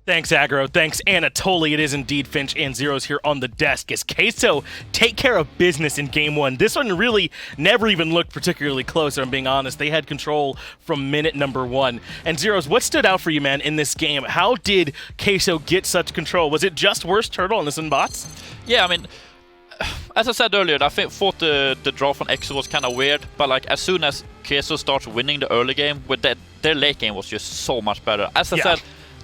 Thanks, Aggro. Thanks, Anatoly. It is indeed Finch and Zeros here on the desk as Queso take care of business in game 1. This one really never even looked particularly close, if I'm being honest. They had control from minute number 1. And Zeros, what stood out for you, man, in this game? How did Queso get such control? Was it just WorstTurtle and the bots? Yeah, I mean, as I said earlier, I thought the draw from Exo was kind of weird, but like as soon as Queso starts winning the early game, with that, their late game was just so much better. As I said,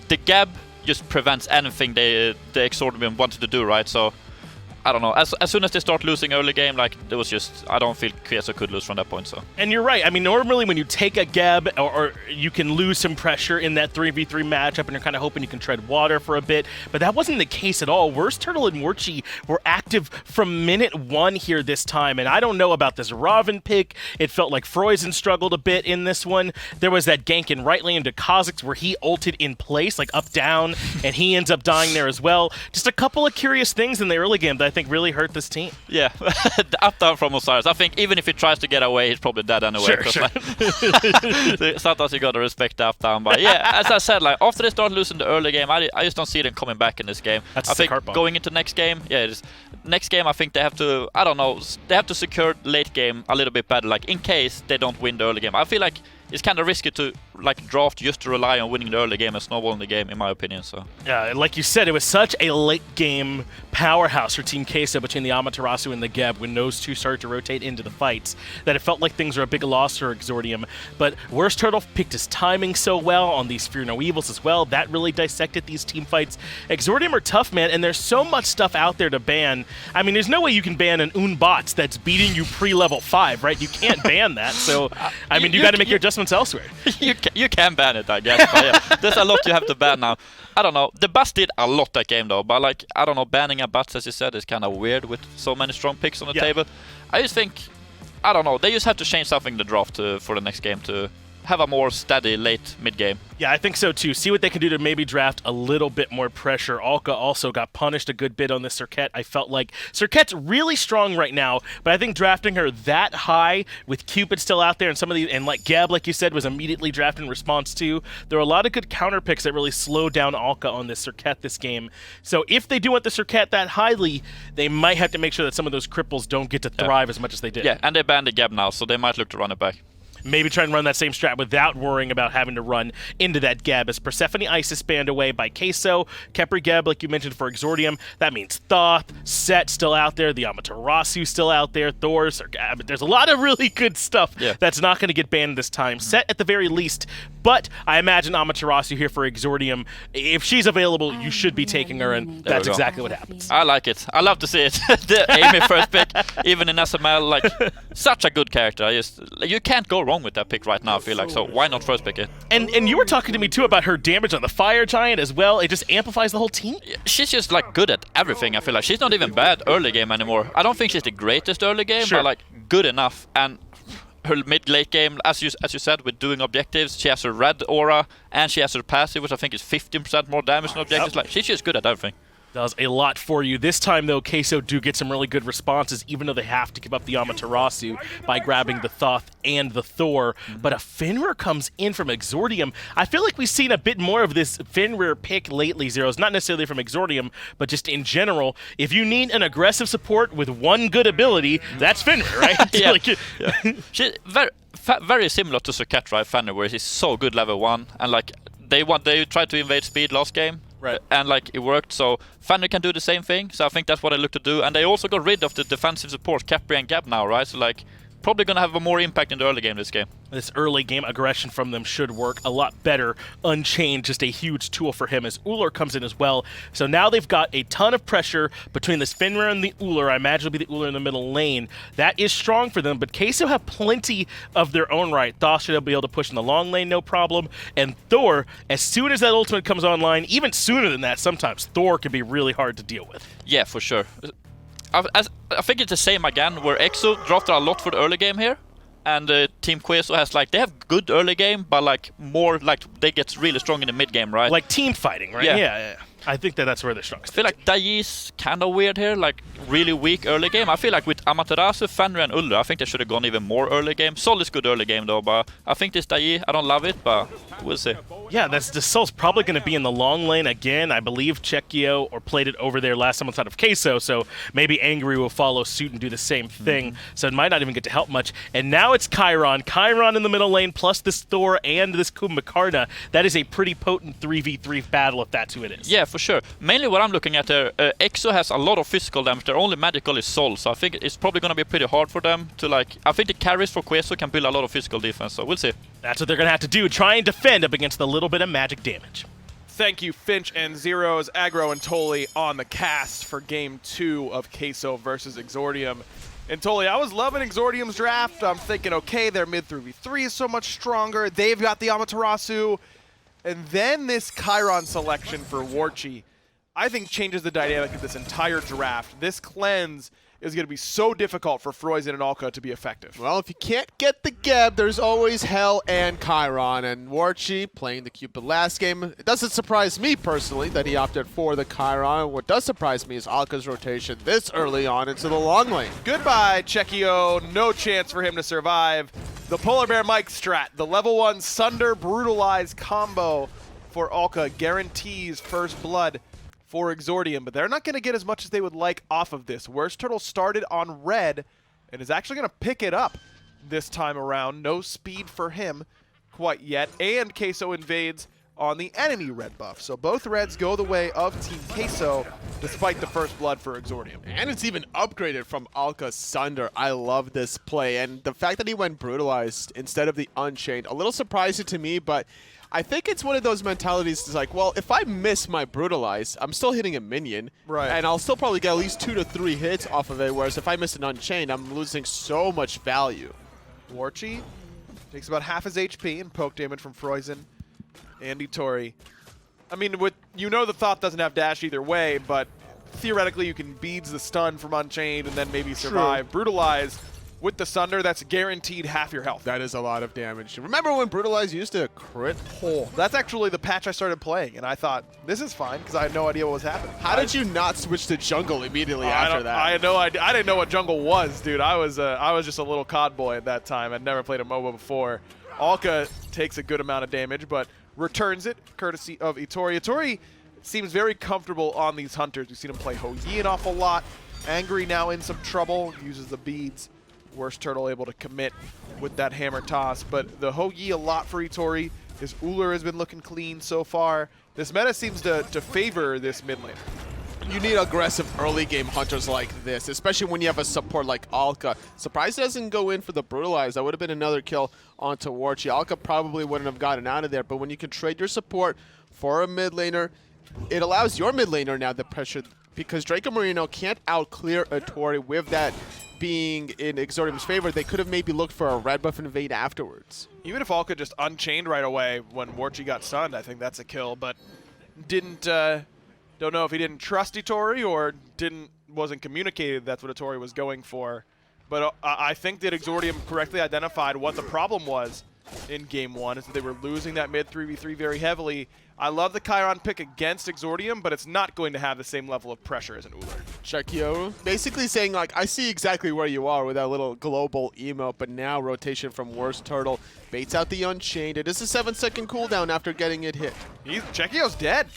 the Gab just prevents anything the Exordium wanted to do, right? So I don't know. As soon as they start losing early game, like it was just, I don't feel Queso could lose from that point. So. And you're right. I mean, normally when you take a Geb, or you can lose some pressure in that 3v3 matchup, and you're kind of hoping you can tread water for a bit. But that wasn't the case at all. WorstTurtle and Warchi were active from minute 1 here this time. And I don't know about this Raven pick. It felt like Froisan struggled a bit in this one. There was that gank in right lane to Cozyx where he ulted in place, like up down, and he ends up dying there as well. Just a couple of curious things in the early game that I think really hurt this team. Yeah, the up down from Osiris. I think even if he tries to get away, he's probably dead anyway. Sure. Like, sometimes you gotta respect the up down. But yeah, as I said, like after they start losing the early game, I just don't see them coming back in this game. That's I think going into next game, next game I think they have to, I don't know, they have to secure late game a little bit better. Like in case they don't win the early game, I feel like it's kind of risky to like draft just to rely on winning the early game and snowballing the game, in my opinion. So yeah, like you said, it was such a late game powerhouse for Team Queso between the Amaterasu and the Geb when those two started to rotate into the fights that it felt like things were a big loss for Exordium. But WorstTurtle picked his timing so well on these Fear No Evils as well. That really dissected these team fights. Exordium are tough, man, and there's so much stuff out there to ban. I mean, there's no way you can ban an bots that's beating you pre-level 5, right? You can't ban that. So, I mean, you got to make your adjustments elsewhere. You can ban it, I guess. But yeah, there's a lot you have to ban now. I don't know. The Batz did a lot that game though, but like I don't know, banning a Batz, as you said, is kind of weird with so many strong picks on the table. I just think, I don't know, they just have to change something in the draft for the next game to have a more steady late mid game. Yeah, I think so too. See what they can do to maybe draft a little bit more pressure. Alka also got punished a good bit on this Serqet. I felt like Serqet's really strong right now, but I think drafting her that high with Cupid still out there and some of these, and like Gab, like you said, was immediately drafted in response to. There were a lot of good counter picks that really slowed down Alka on this Serqet this game. So if they do want the Serqet that highly, they might have to make sure that some of those cripples don't get to thrive as much as they did. Yeah, and they banned the Gab now, so they might look to run it back. Maybe try and run that same strat without worrying about having to run into that Gab. As Persephone Isis banned away by Queso, Khepri Gab, like you mentioned, for Exordium. That means Thoth, Set still out there, the Amaterasu still out there, Thor, Serqet. There's a lot of really good stuff that's not going to get banned this time. Set at the very least, but I imagine Amaterasu here for Exordium. If she's available, you should be taking her, and that's exactly what happens. I like it. I love to see it. The Amy first pick, even in SML, like, such a good character. You can't go wrong with that pick right now, I feel like, so why not first pick it? And you were talking to me too about her damage on the Fire Giant as well. It just amplifies the whole team. She's just like good at everything, I feel like. She's not even bad early game anymore. I don't think she's the greatest early game, but like good enough. And her mid-late game, as you said, with doing objectives, she has her red aura and she has her passive, which I think is 15% more damage on objectives. Like, she's just good at everything. Does a lot for you. This time, though, Queso do get some really good responses, even though they have to give up the Amaterasu by grabbing the Thoth and the Thor. But a Fenrir comes in from Exordium. I feel like we've seen a bit more of this Fenrir pick lately, Zeros. Not necessarily from Exordium, but just in general. If you need an aggressive support with one good ability, that's Fenrir, right? She's very similar to Serqet, right? Fenrir, where he's so good level 1, and like they tried to invade speed last game. Right. And like it worked, so Fenrir can do the same thing, so I think that's what I look to do. And they also got rid of the defensive support, Khepri and Gab now, right? So like, probably gonna have a more impact in the early game this game. This early game aggression from them should work a lot better. Unchained, just a huge tool for him as Ullr comes in as well. So now they've got a ton of pressure between this Fenrir and the Ullr. I imagine it'll be the Ullr in the middle lane. That is strong for them, but Queso have plenty of their own right. Thoth should be able to push in the long lane, no problem. And Thor, as soon as that ultimate comes online, even sooner than that, sometimes Thor can be really hard to deal with. Yeah, for sure. I think it's the same again, where Exo dropped a lot for the early game here, and Team Queso has like, they have good early game, but like more like they get really strong in the mid game, right? Like team fighting, right? Yeah. I think that's where they're strongest. I feel like Dai's kind of weird here, like really weak early game. I feel like with Amaterasu, Fenrir and Ullr, I think they should have gone even more early game. Sol is good early game though, but I think this Dai, I don't love it, but we'll see. Yeah, the Sol's probably going to be in the long lane again. I believe Chekio or played it over there last time outside of Queso, so maybe Angry will follow suit and do the same thing. So it might not even get to help much. And now it's Chiron. Chiron in the middle lane, plus this Thor and this Kumbhakarna. That is a pretty potent 3v3 battle if that's who it is. Yeah, for sure. Mainly what I'm looking at there, Exo has a lot of physical damage. Their only magical is Sol, so I think it's probably going to be pretty hard for them to like... I think the carries for Queso can build a lot of physical defense, so we'll see. That's what they're going to have to do, try and defend up against the little bit of magic damage. Thank you, Finch and Zeros, Aggro and Toli on the cast for Game 2 of Queso versus Exordium. And Toli, I was loving Exordium's draft. I'm thinking, okay, their mid 3v3 is so much stronger. They've got the Amaterasu. And then this Chiron selection for Warchi, I think changes the dynamic of this entire draft. This cleanse is going to be so difficult for Froisan and Alka to be effective. Well, if you can't get the Geb, there's always Hell and Chiron. And Warchi playing the Cupid last game. It doesn't surprise me personally that he opted for the Chiron. What does surprise me is Alka's rotation this early on into the long lane. Goodbye, Chekio. No chance for him to survive. The Polar Bear Mike strat, the level 1 Sunder Brutalize combo for Alka guarantees first blood for Exordium, but they're not going to get as much as they would like off of this. WorstTurttle started on red and is actually going to pick it up this time around. No speed for him quite yet, and Queso invades on the enemy red buff. So both reds go the way of Team Queso despite the first blood for Exordium. And it's even upgraded from Alka Sunder. I love this play, and the fact that he went Brutalized instead of the Unchained, a little surprising to me, but I think it's one of those mentalities that's like, well, if I miss my Brutalize, I'm still hitting a minion. Right. And I'll still probably get at least 2 to 3 hits off of it, whereas if I miss an Unchained, I'm losing so much value. Warchi takes about half his HP and poke damage from Froisan and Itori. I mean, the Thoth doesn't have dash either way, but theoretically you can beads the stun from Unchained and then maybe survive. Brutalize with the Sunder, that's guaranteed half your health. That is a lot of damage. Remember when Brutalize used to crit hole? That's actually the patch I started playing, and I thought, this is fine, because I had no idea what was happening. How did you not switch to jungle immediately after that? I had no idea. I didn't know what jungle was, dude. I was just a little COD boy at that time. I'd never played a MOBA before. Alka takes a good amount of damage, but returns it, courtesy of Itori. Itori seems very comfortable on these hunters. We've seen him play Ho-Yi an awful lot. Angry now in some trouble, uses the beads. WorstTurttle able to commit with that hammer toss, but the Ho-Yi a lot for Itori. His Ullr has been looking clean so far. This meta seems to favor this mid lane. You need aggressive early game hunters like this, especially when you have a support like Alka. Surprised he doesn't go in for the Brutalize. That would have been another kill onto Warchi. Alka probably wouldn't have gotten out of there, but when you can trade your support for a mid laner, it allows your mid laner now the pressure, because Dracomarino can't out-clear Itori with that being in Exordium's favor. They could have maybe looked for a red buff invade afterwards. Even if Alka just unchained right away when Warchi got stunned, I think that's a kill, but didn't, don't know if he didn't trust Itori or wasn't communicated that's what Itori was going for. But I think that Exordium correctly identified what the problem was in game one, is that they were losing that mid 3v3 very heavily. I love the Chiron pick against Exordium, but it's not going to have the same level of pressure as an Ullr. Chekio basically saying, like, I see exactly where you are with that little global emote, but now rotation from WorstTurttle baits out the Unchained. It is a 7-second cooldown after getting it hit. Chekio's dead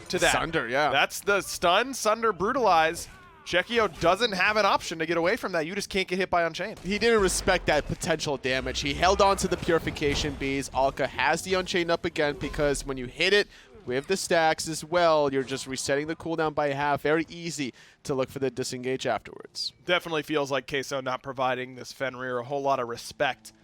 to that. Sunder, yeah. That's the stun, Sunder, brutalize. Chekio doesn't have an option to get away from that. You just can't get hit by Unchained. He didn't respect that potential damage. He held on to the Purification Bees. Alka has the Unchained up again because when you hit it with the stacks as well, you're just resetting the cooldown by half. Very easy to look for the disengage afterwards. Definitely feels like Queso not providing this Fenrir a whole lot of respect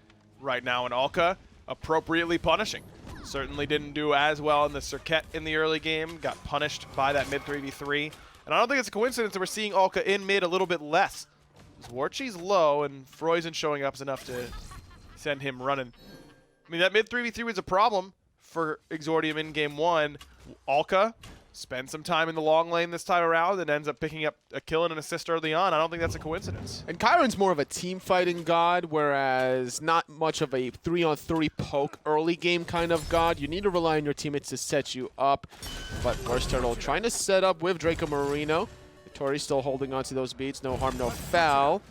right now, and Alka appropriately punishing. Certainly didn't do as well in the Serqet in the early game. Got punished by that mid 3v3. And I don't think it's a coincidence that we're seeing Alka in mid a little bit less. Warchi's low, and Froisan showing up is enough to send him running. I mean, that mid 3v3 was a problem for Exordium in game one. Alka spends some time in the long lane this time around and ends up picking up a kill and an assist early on. I don't think that's a coincidence. And Chiron's more of a team fighting god, whereas not much of a 3-on-3 poke early game kind of god. You need to rely on your teammates to set you up. But WorstTurttle trying to set up with Dracomarino. Itori still holding on to those beats. No harm, no foul.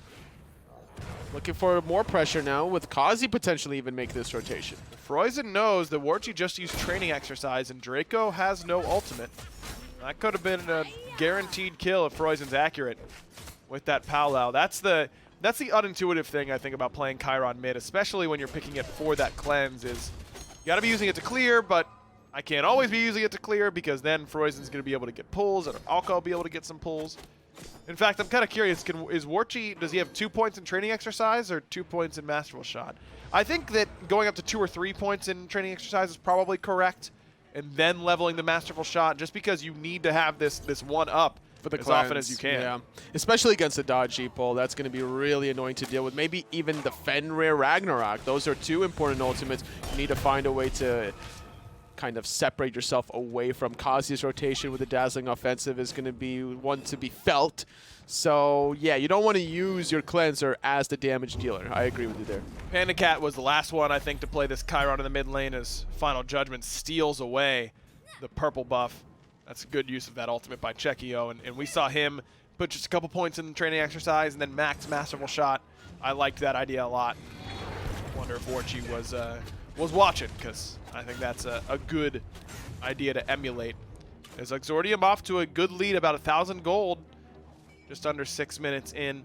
Looking for more pressure now with Kazi potentially even make this rotation. Froisan knows that Warchi just used training exercise and Draco has no ultimate. That could have been a guaranteed kill if Froisan's accurate with that powwow. That's the unintuitive thing I think about playing Chiron mid, especially when you're picking it for that cleanse, is you gotta be using it to clear, but I can't always be using it to clear because then Froisan's gonna be able to get pulls and Alka will be able to get some pulls. In fact, I'm kind of curious, is Warchi, does he have 2 points in training exercise or 2 points in masterful shot? I think that going up to 2 or 3 points in training exercise is probably correct, and then leveling the masterful shot, just because you need to have this one up for the as cleanse, often as you can. Yeah. Especially against a dodgy pull, that's going to be really annoying to deal with. Maybe even the Fenrir Ragnarok. Those are two important ultimates. You need to find a way to kind of separate yourself away from Kazi's rotation with the dazzling offensive is going to be one to be felt. So yeah, you don't want to use your cleanser as the damage dealer. I agree with you there. Panda Cat was the last one, I think, to play this Chiron in the mid lane as Final Judgment steals away the purple buff. That's a good use of that ultimate by Chekio, and we saw him put just a couple points in training exercise and then max masterful shot. I liked that idea a lot. Wonder if Warchi was watching, because I think that's a good idea to emulate. As Exordium off to a good lead, about 1,000 gold, just under 6 minutes in.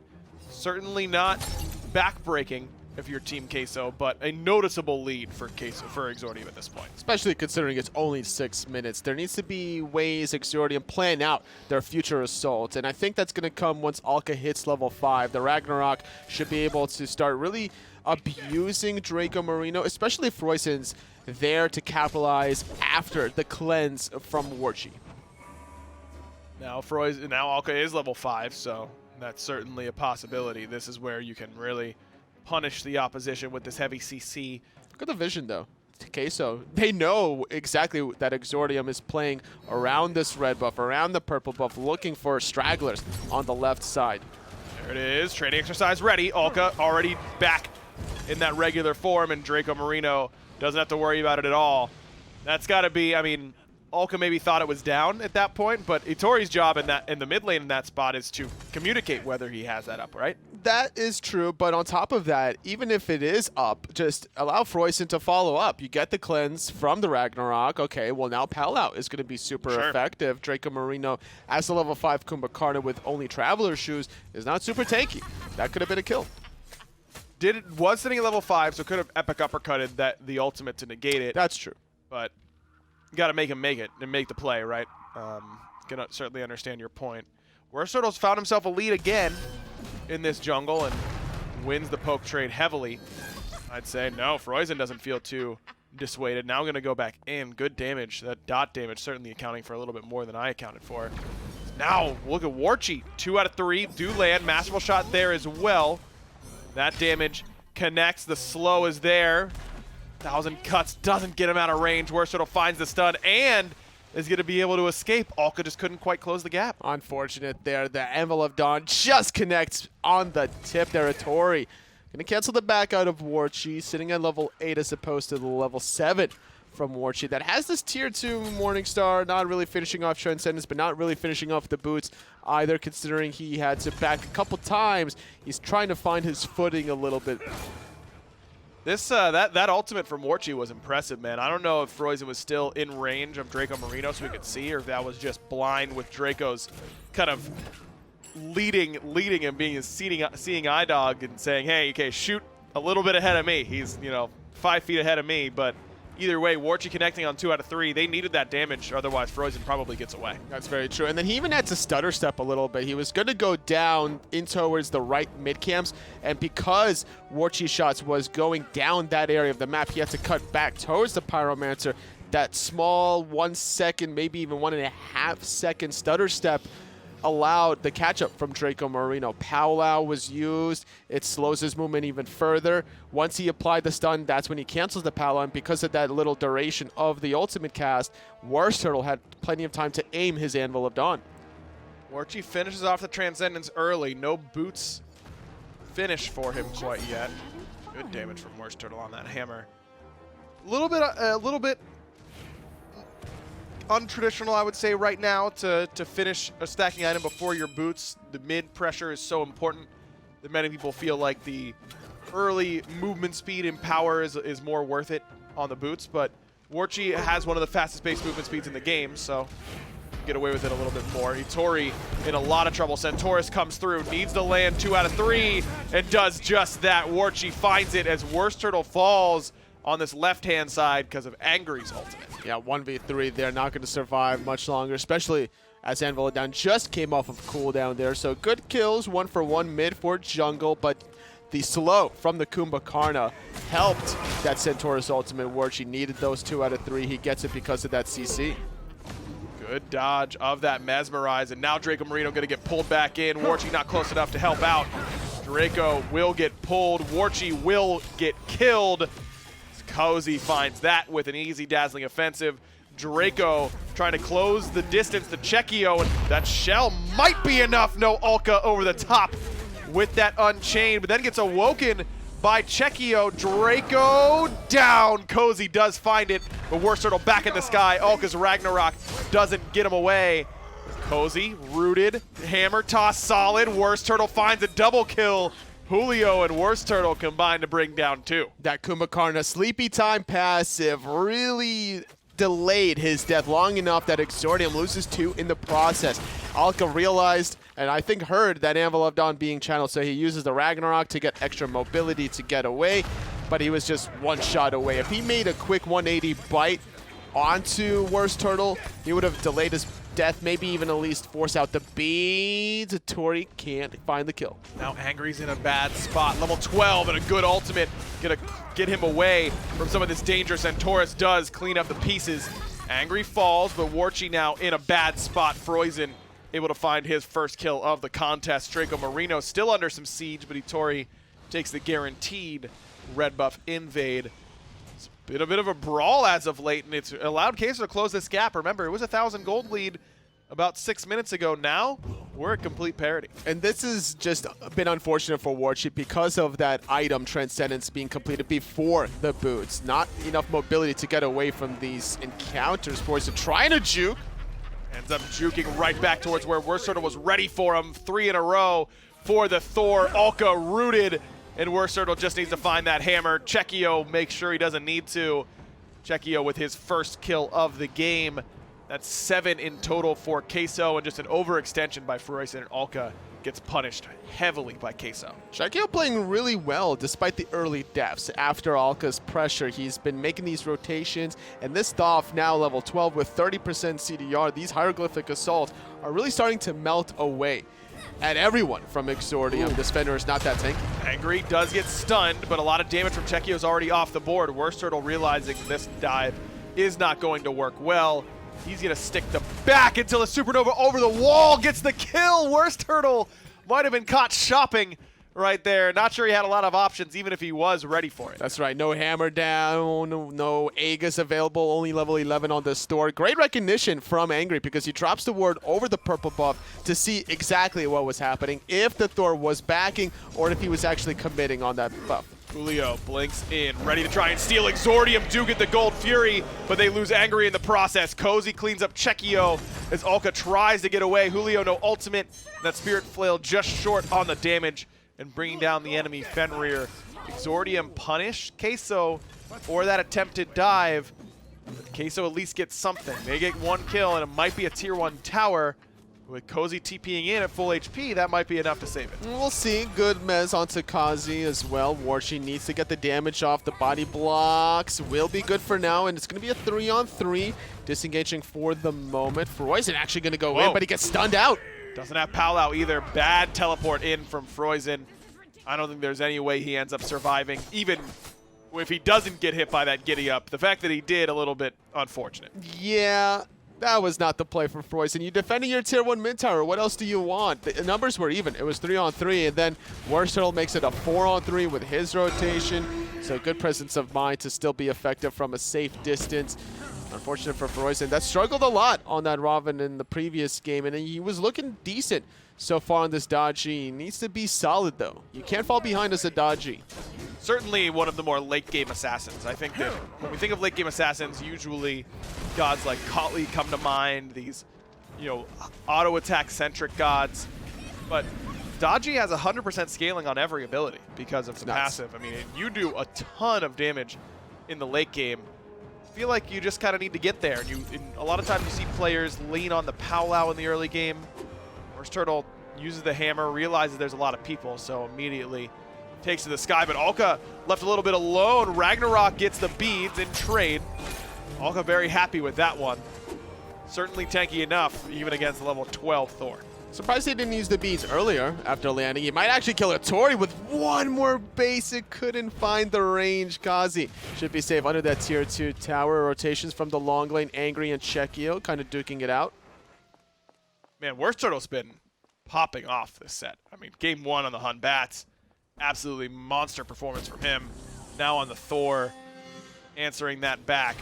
Certainly not backbreaking if you're Team Queso, but a noticeable lead for Exordium at this point. Especially considering it's only 6 minutes. There needs to be ways Exordium plan out their future assaults, and I think that's going to come once Alka hits level 5. The Ragnarok should be able to start really abusing Dracomarino, especially if Froisan's there to capitalize after the cleanse from Warchi. Now Alka is level 5, so that's certainly a possibility. This is where you can really punish the opposition with this heavy CC. Look at the vision, though. Queso, they know exactly that Exordium is playing around this red buff, around the purple buff, looking for stragglers on the left side. There it is, training exercise ready. Alka already back in that regular form, and Dracomarino doesn't have to worry about it at all. That's got to be, I mean, Alka maybe thought it was down at that point, but Itori's job in the mid lane in that spot is to communicate whether he has that up, right? That is true, but on top of that, even if it is up, just allow Froisan to follow up. You get the cleanse from the Ragnarok. Okay, well now Pal Out is going to be super effective. Dracomarino, as a level 5 Kumbhakarna with only Traveler Shoes, is not super tanky. That could have been a kill. Was sitting at level 5, so could have epic uppercutted the ultimate to negate it. That's true. But you got to make him make it and make the play, right? Gonna certainly understand your point. WorstTurtle's found himself a lead again in this jungle and wins the poke trade heavily. I'd say no, Froisan doesn't feel too dissuaded. Now going to go back in. Good damage. That dot damage certainly accounting for a little bit more than I accounted for. Now look at Warchi. 2 out of 3 do land. Masterful shot there as well. That damage connects. The slow is there. 1,000 cuts doesn't get him out of range. WorstTurtle finds the stun and is going to be able to escape. Alka just couldn't quite close the gap. Unfortunate there. The Anvil of Dawn just connects on the tip there. Itori going to cancel the back out of Warchi, sitting at level 8 as opposed to the level 7 from Warchi. That has this tier 2 Morningstar, not really finishing off Transcendence, but not really finishing off the boots either, considering he had to back a couple times. He's trying to find his footing a little bit. This that ultimate from Warchi was impressive, man. I don't know if Froisan was still in range of Dracomarino so we could see, or if that was just blind with Draco's kind of leading him, being his seeing eye dog and saying, hey, okay, shoot a little bit ahead of me. He's, 5 feet ahead of me, but either way, Warchi connecting on 2 out of 3. They needed that damage, otherwise Froisan probably gets away. That's very true. And then he even had to stutter step a little bit. He was going to go down in towards the right mid camps, and because Warchi's shots was going down that area of the map, he had to cut back towards the Pyromancer. That small 1 second, maybe even 1.5 second stutter step allowed the catch-up from Dracomarino. Powwow was used. It slows his movement even further. Once he applied the stun, that's when he cancels the Powwow, and because of that little duration of the ultimate cast, WorstTurtle had plenty of time to aim his Anvil of Dawn. Warchi finishes off the Transcendence early. No boots finish for him quite yet. Good damage from WorstTurtle on that hammer. A little bit untraditional, I would say, right now to finish a stacking item before your boots. The mid pressure is so important that many people feel like the early movement speed and power is more worth it on the boots, but Warchi has one of the fastest base movement speeds in the game, so get away with it a little bit more. Itori in a lot of trouble. Centaurus comes through, needs to land 2 out of 3, and does just that. Warchi finds it as WorstTurtle falls on this left-hand side because of Angry's ultimate. Yeah, 1v3, they're not going to survive much longer, especially as Anvil of Dawn just came off of cooldown there. So good kills, 1 for 1 mid for jungle, but the slow from the Kumbhakarna helped that Centaurus ultimate. Warchi needed those 2 out of 3. He gets it because of that CC. Good dodge of that Mesmerize, and now Dracomarino going to get pulled back in. Warchi not close enough to help out. Draco will get pulled. Warchi will get killed. Cozy finds that with an easy, dazzling offensive. Draco trying to close the distance to Chekio, and that shell might be enough. No Alka over the top with that Unchained, but then gets awoken by Chekio. Draco down. Cozy does find it, but WorstTurtle back in the sky. Alka's Ragnarok doesn't get him away. Cozy rooted, hammer toss solid. WorstTurtle finds a double kill. Julio and WorstTurtle combined to bring down 2. That Kumbhakarna Sleepy Time passive really delayed his death long enough that Exordium loses 2 in the process. Alka realized, and I think heard, that Anvil of Dawn being channeled, so he uses the Ragnarok to get extra mobility to get away, but he was just 1 shot away. If he made a quick 180 bite onto WorstTurtle, he would have delayed his death, maybe even at least force out the beads. Itori can't find the kill. Now Angry's in a bad spot. Level 12 and a good ultimate. Gonna get him away from some of this danger. Centaurus does clean up the pieces. Angry falls, but Warchi now in a bad spot. Froisan able to find his first kill of the contest. Dracomarino still under some siege, but Itori takes the guaranteed red buff invade. It's been a bit of a brawl as of late, and it's allowed Queso to close this gap. Remember, it was a 1,000 gold lead about 6 minutes ago. Now, we're at complete parity. And this has just been unfortunate for Warchi because of that item Transcendence being completed before the boots. Not enough mobility to get away from these encounters. Froisan trying to juke. Ends up juking right back towards where WorstTurttle was ready for him. 3 in a row for the Thor. Alka rooted, and WorstTurtle just needs to find that hammer. Chekio makes sure he doesn't need to. Chekio with his first kill of the game. That's 7 in total for Queso, and just an overextension by Froisan, and Alka gets punished heavily by Queso. Chekio playing really well despite the early deaths. After Alka's pressure, he's been making these rotations, and this Thoth now level 12 with 30% CDR. These hieroglyphic assaults are really starting to melt away at everyone from Exordium. This Fenrir is not that tanky. Angry does get stunned, but a lot of damage from Chekio is already off the board. WorstTurtle realizing this dive is not going to work well. He's going to stick the back until a supernova over the wall gets the kill. WorstTurtle might have been caught shopping right there. Not sure he had a lot of options, even if he was ready for it. That's right. No hammer down, no Aegis available, only level 11 on the store. Great recognition from Angry because he drops the ward over the purple buff to see exactly what was happening, if the Thor was backing or if he was actually committing on that buff. Julio blinks in, ready to try and steal Exordium. Do get the Gold Fury, but they lose Angry in the process. Cozy cleans up Chekio as Alka tries to get away. Julio no ultimate. That Spirit Flail just short on the damage and bringing down the enemy Fenrir. Exordium punish Queso for that attempted dive. Queso at least gets something. They get 1 kill, and it might be a tier 1 tower. With Cozy TPing in at full HP, that might be enough to save it. We'll see. Good mez onto Kazi as well. Warchi needs to get the damage off. The body blocks will be good for now, and it's going to be a 3-on-3. Disengaging for the moment. Froisan actually going to go in, but he gets stunned out. Doesn't have Pal out either. Bad teleport in from Froisan. I don't think there's any way he ends up surviving, even if he doesn't get hit by that giddy up. The fact that he did, a little bit unfortunate. Yeah. That was not the play for Froisan. You defended your tier 1 mid tower. What else do you want? The numbers were even. It was 3-on-3, and then WorstTurtle makes it a 4-on-3 with his rotation. So good presence of mind to still be effective from a safe distance. Unfortunate for Froisan. That struggled a lot on that Ravana in the previous game, and he was looking decent so far on this Dodgy. He needs to be solid, though. You can't fall behind as a Dodgy. Certainly one of the more late-game assassins. I think that when we think of late-game assassins, usually gods like Kotli come to mind, these, auto-attack-centric gods. But Dodgy has 100% scaling on every ability because of the passive. I mean, you do a ton of damage in the late game. I feel like you just kind of need to get there. And a lot of times you see players lean on the powwow in the early game. WorstTurtle uses the hammer, realizes there's a lot of people, so immediately takes to the sky, but Alka left a little bit alone. Ragnarok gets the beads in trade. Alka very happy with that one. Certainly tanky enough, even against the level 12 Thor. Surprised he didn't use the beads earlier after landing. He might actually kill Itori with one more basic. Couldn't find the range. Kazi should be safe under that tier 2 tower. Rotations from the long lane. Angry and Chekio kind of duking it out. Man, WorstTurtle's been popping off this set. I mean, game 1 on the Hun Batz. Absolutely monster performance from him. Now on the Thor, answering that back.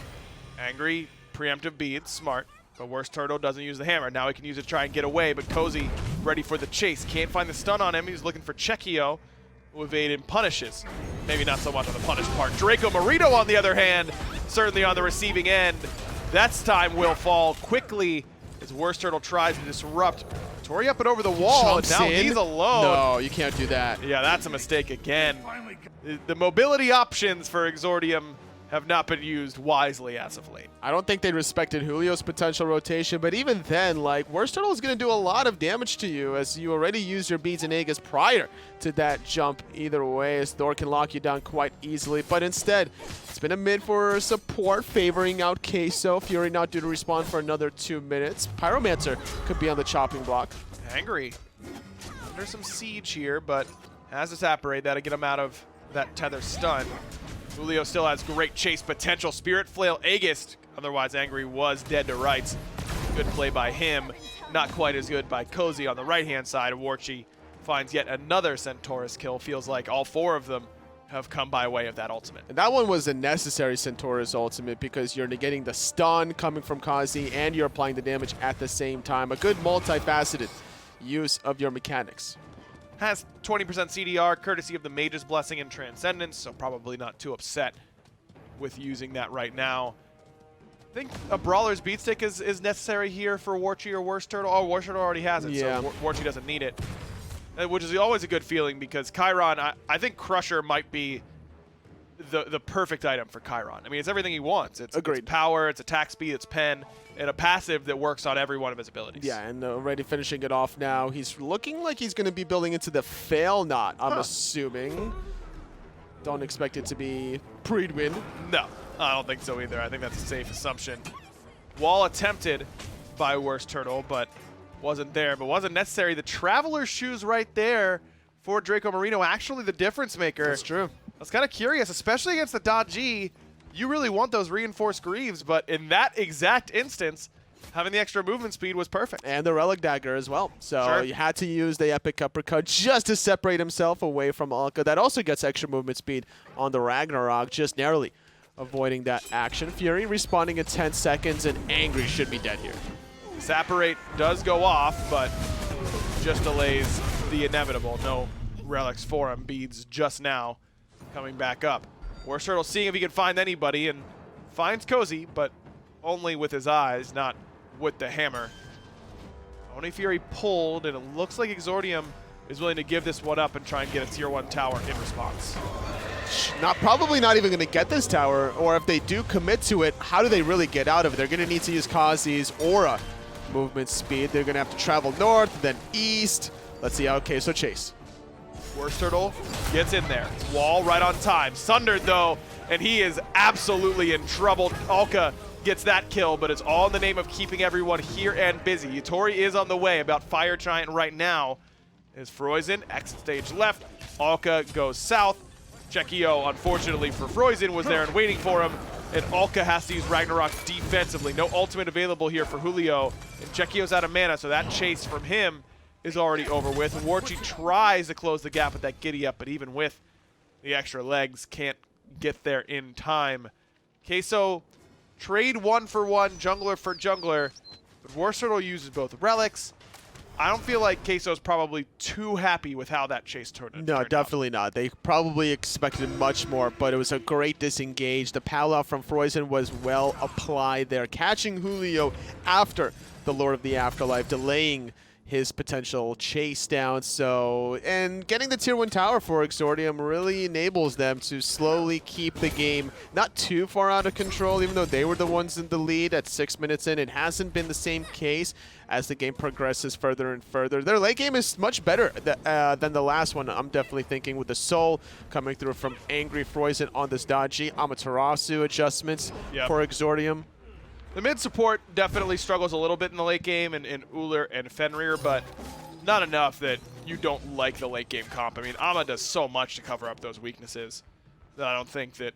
Angry, preemptive beads, smart. But WorstTurtle doesn't use the hammer. Now he can use it to try and get away, but Cozy ready for the chase. Can't find the stun on him. He's looking for Chekio, who evade and punishes. Maybe not so much on the punish part. Dracomarino, on the other hand, certainly on the receiving end. That's time will fall quickly as WorstTurtle tries to disrupt. Tori up and over the wall, Jumps and now in. he's alone. No, you can't do that. Yeah, that's a mistake again. The mobility options for Exordium have not been used wisely as of late. I don't think they respected Julio's potential rotation, but even then, WorstTurtle is going to do a lot of damage to you as you already used your beads and Aegis prior to that jump either way, as Thor can lock you down quite easily. But instead, it's been a mid for support, favoring out Queso. Fury not due to respawn for another 2 minutes. Pyromancer could be on the chopping block. Angry. Under some siege here, but has this apparate. That'll get him out of that tether stun. Julio still has great chase potential. Spirit Flail Aegis. Otherwise, Angry was dead to rights. Good play by him. Not quite as good by Cozy on the right-hand side. Warchi finds yet another Centaurus kill. Feels like all 4 of them have come by way of that ultimate. And that one was a necessary Centaurus ultimate because you're negating the stun coming from Kazi and you're applying the damage at the same time. A good multifaceted use of your mechanics. Has 20% CDR, courtesy of the Mage's Blessing and Transcendence, so probably not too upset with using that right now. I think a Brawler's Beatstick is necessary here for Warchi or WorstTurttle. Oh, WorstTurttle already has it, yeah. so Warchi doesn't need it. Which is always a good feeling because Chiron, I think Crusher might be the perfect item for Chiron. I mean, it's everything he wants. It's power, it's attack speed, it's pen, and a passive that works on every one of his abilities. Yeah, and already finishing it off now. He's looking like he's going to be building into the Fail Knot, I'm assuming. Don't expect it to be pre-win. No, I don't think so either. I think that's a safe assumption. Wall attempted by WorstTurttle, but wasn't there, but wasn't necessary. The Traveler's Shoes right there for Dracomarino, actually the difference maker. That's true. I was kind of curious, especially against the Dodgy. You really want those reinforced Greaves, but in that exact instance, having the extra movement speed was perfect. And the Relic Dagger as well. So Sure. you had to use the Epic Uppercut just to separate himself away from Alka. That also gets extra movement speed on the Ragnarok, just narrowly avoiding that action. Fury responding in 10 seconds, and Angry should be dead here. Separate does go off, but just delays the inevitable. No relics for him. Beads just now coming back up. WorstTurtle seeing if he can find anybody and finds Cozy, but only with his eyes, not with the hammer. Oni Fury pulled, and it looks like Exordium is willing to give this one up and try and get a tier 1 tower in response. Probably not even going to get this tower, or if they do commit to it, how do they really get out of it? They're going to need to use Kazi's Aura movement speed. They're going to have to travel north, then east. Let's see. Okay, so chase. WorstTurtle gets in there. Wall right on time. Sundered, though, and he is absolutely in trouble. Alka gets that kill, but it's all in the name of keeping everyone here and busy. Itori is on the way, about Fire Giant right now. Is Froisan, exit stage left. Alka goes south. Chekio, unfortunately for Froisan, was there and waiting for him. And Alka has to use Ragnarok defensively. No ultimate available here for Julio. And Chekio's out of mana, so that chase from him is already over with. Warchi tries to close the gap with that giddy up, but even with the extra legs, can't get there in time. Queso, trade 1-for-1, jungler for jungler, but WorstTurtle uses both relics. I don't feel like Queso's probably too happy with how that chase turned No, out. definitely not. They probably expected much more, but it was a great disengage. The power from Froisan was well applied there, catching Julio after the Lord of the Afterlife, delaying his potential chase down. So, and getting the tier 1 tower for Exordium really enables them to slowly keep the game not too far out of control, even though they were the ones in the lead at 6 minutes in. It hasn't been the same case as the game progresses further and further. Their late game is much better than the last one. I'm definitely thinking with the soul coming through from Angry Froisan on this dodgy Amaterasu adjustments for Exordium. The mid support definitely struggles a little bit in the late game, and Ullr and Fenrir, but not enough that you don't like the late game comp. I mean, Ama does so much to cover up those weaknesses that I don't think that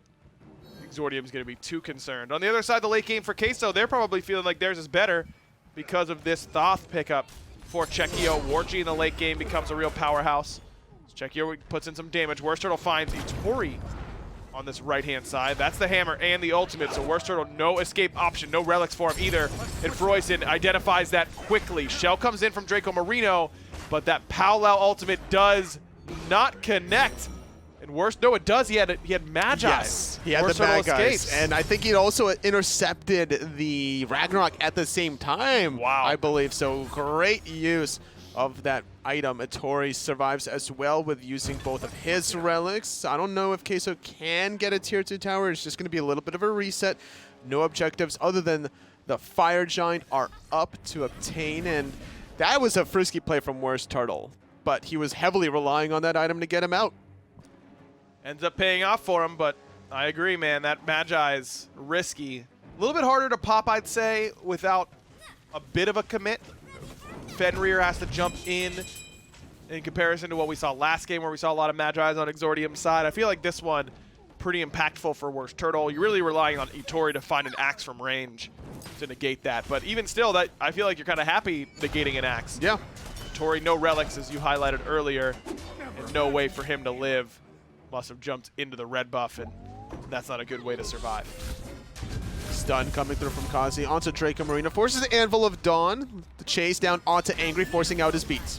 Exordium is going to be too concerned. On the other side, the late game for Queso, they're probably feeling like theirs is better because of this Thoth pickup for Chekio. Warchi in the late game becomes a real powerhouse. So Chekio puts in some damage. WorstTurtle finds Itori on this right-hand side. That's the hammer and the ultimate, so WorstTurtle, no escape option, no relics for him either. And Froisan identifies that quickly. Shell comes in from Dracomarino, but that Powwow ultimate does not connect. And no, it does. He had Magi. Yes, he had the Magi. And I think he also intercepted the Ragnarok at the same time. Wow. I believe so. Great use of that item. Itori survives as well with using both of his relics. I don't know if Queso can get a tier 2 tower. It's just going to be a little bit of a reset. No objectives other than the Fire Giant are up to obtain, and that was a frisky play from WorstTurtle, but he was heavily relying on that item to get him out. Ends up paying off for him, but I agree, man. That Magi is risky. A little bit harder to pop, I'd say, without a bit of a commit. Fenrir has to jump in comparison to what we saw last game, where we saw a lot of Magi's on Exordium's side. I feel like this one pretty impactful for WorstTurtle. You're really relying on Itori to find an axe from range to negate that. But even still, that I feel like you're kind of happy negating an axe. Yeah. Itori, no relics, as you highlighted earlier, and no way for him to live. must have jumped into the red buff, and that's not a good way to survive. Stun coming through from Kazi onto Dracomarino. Forces the Anvil of Dawn. The chase down onto Angry, forcing out his beats.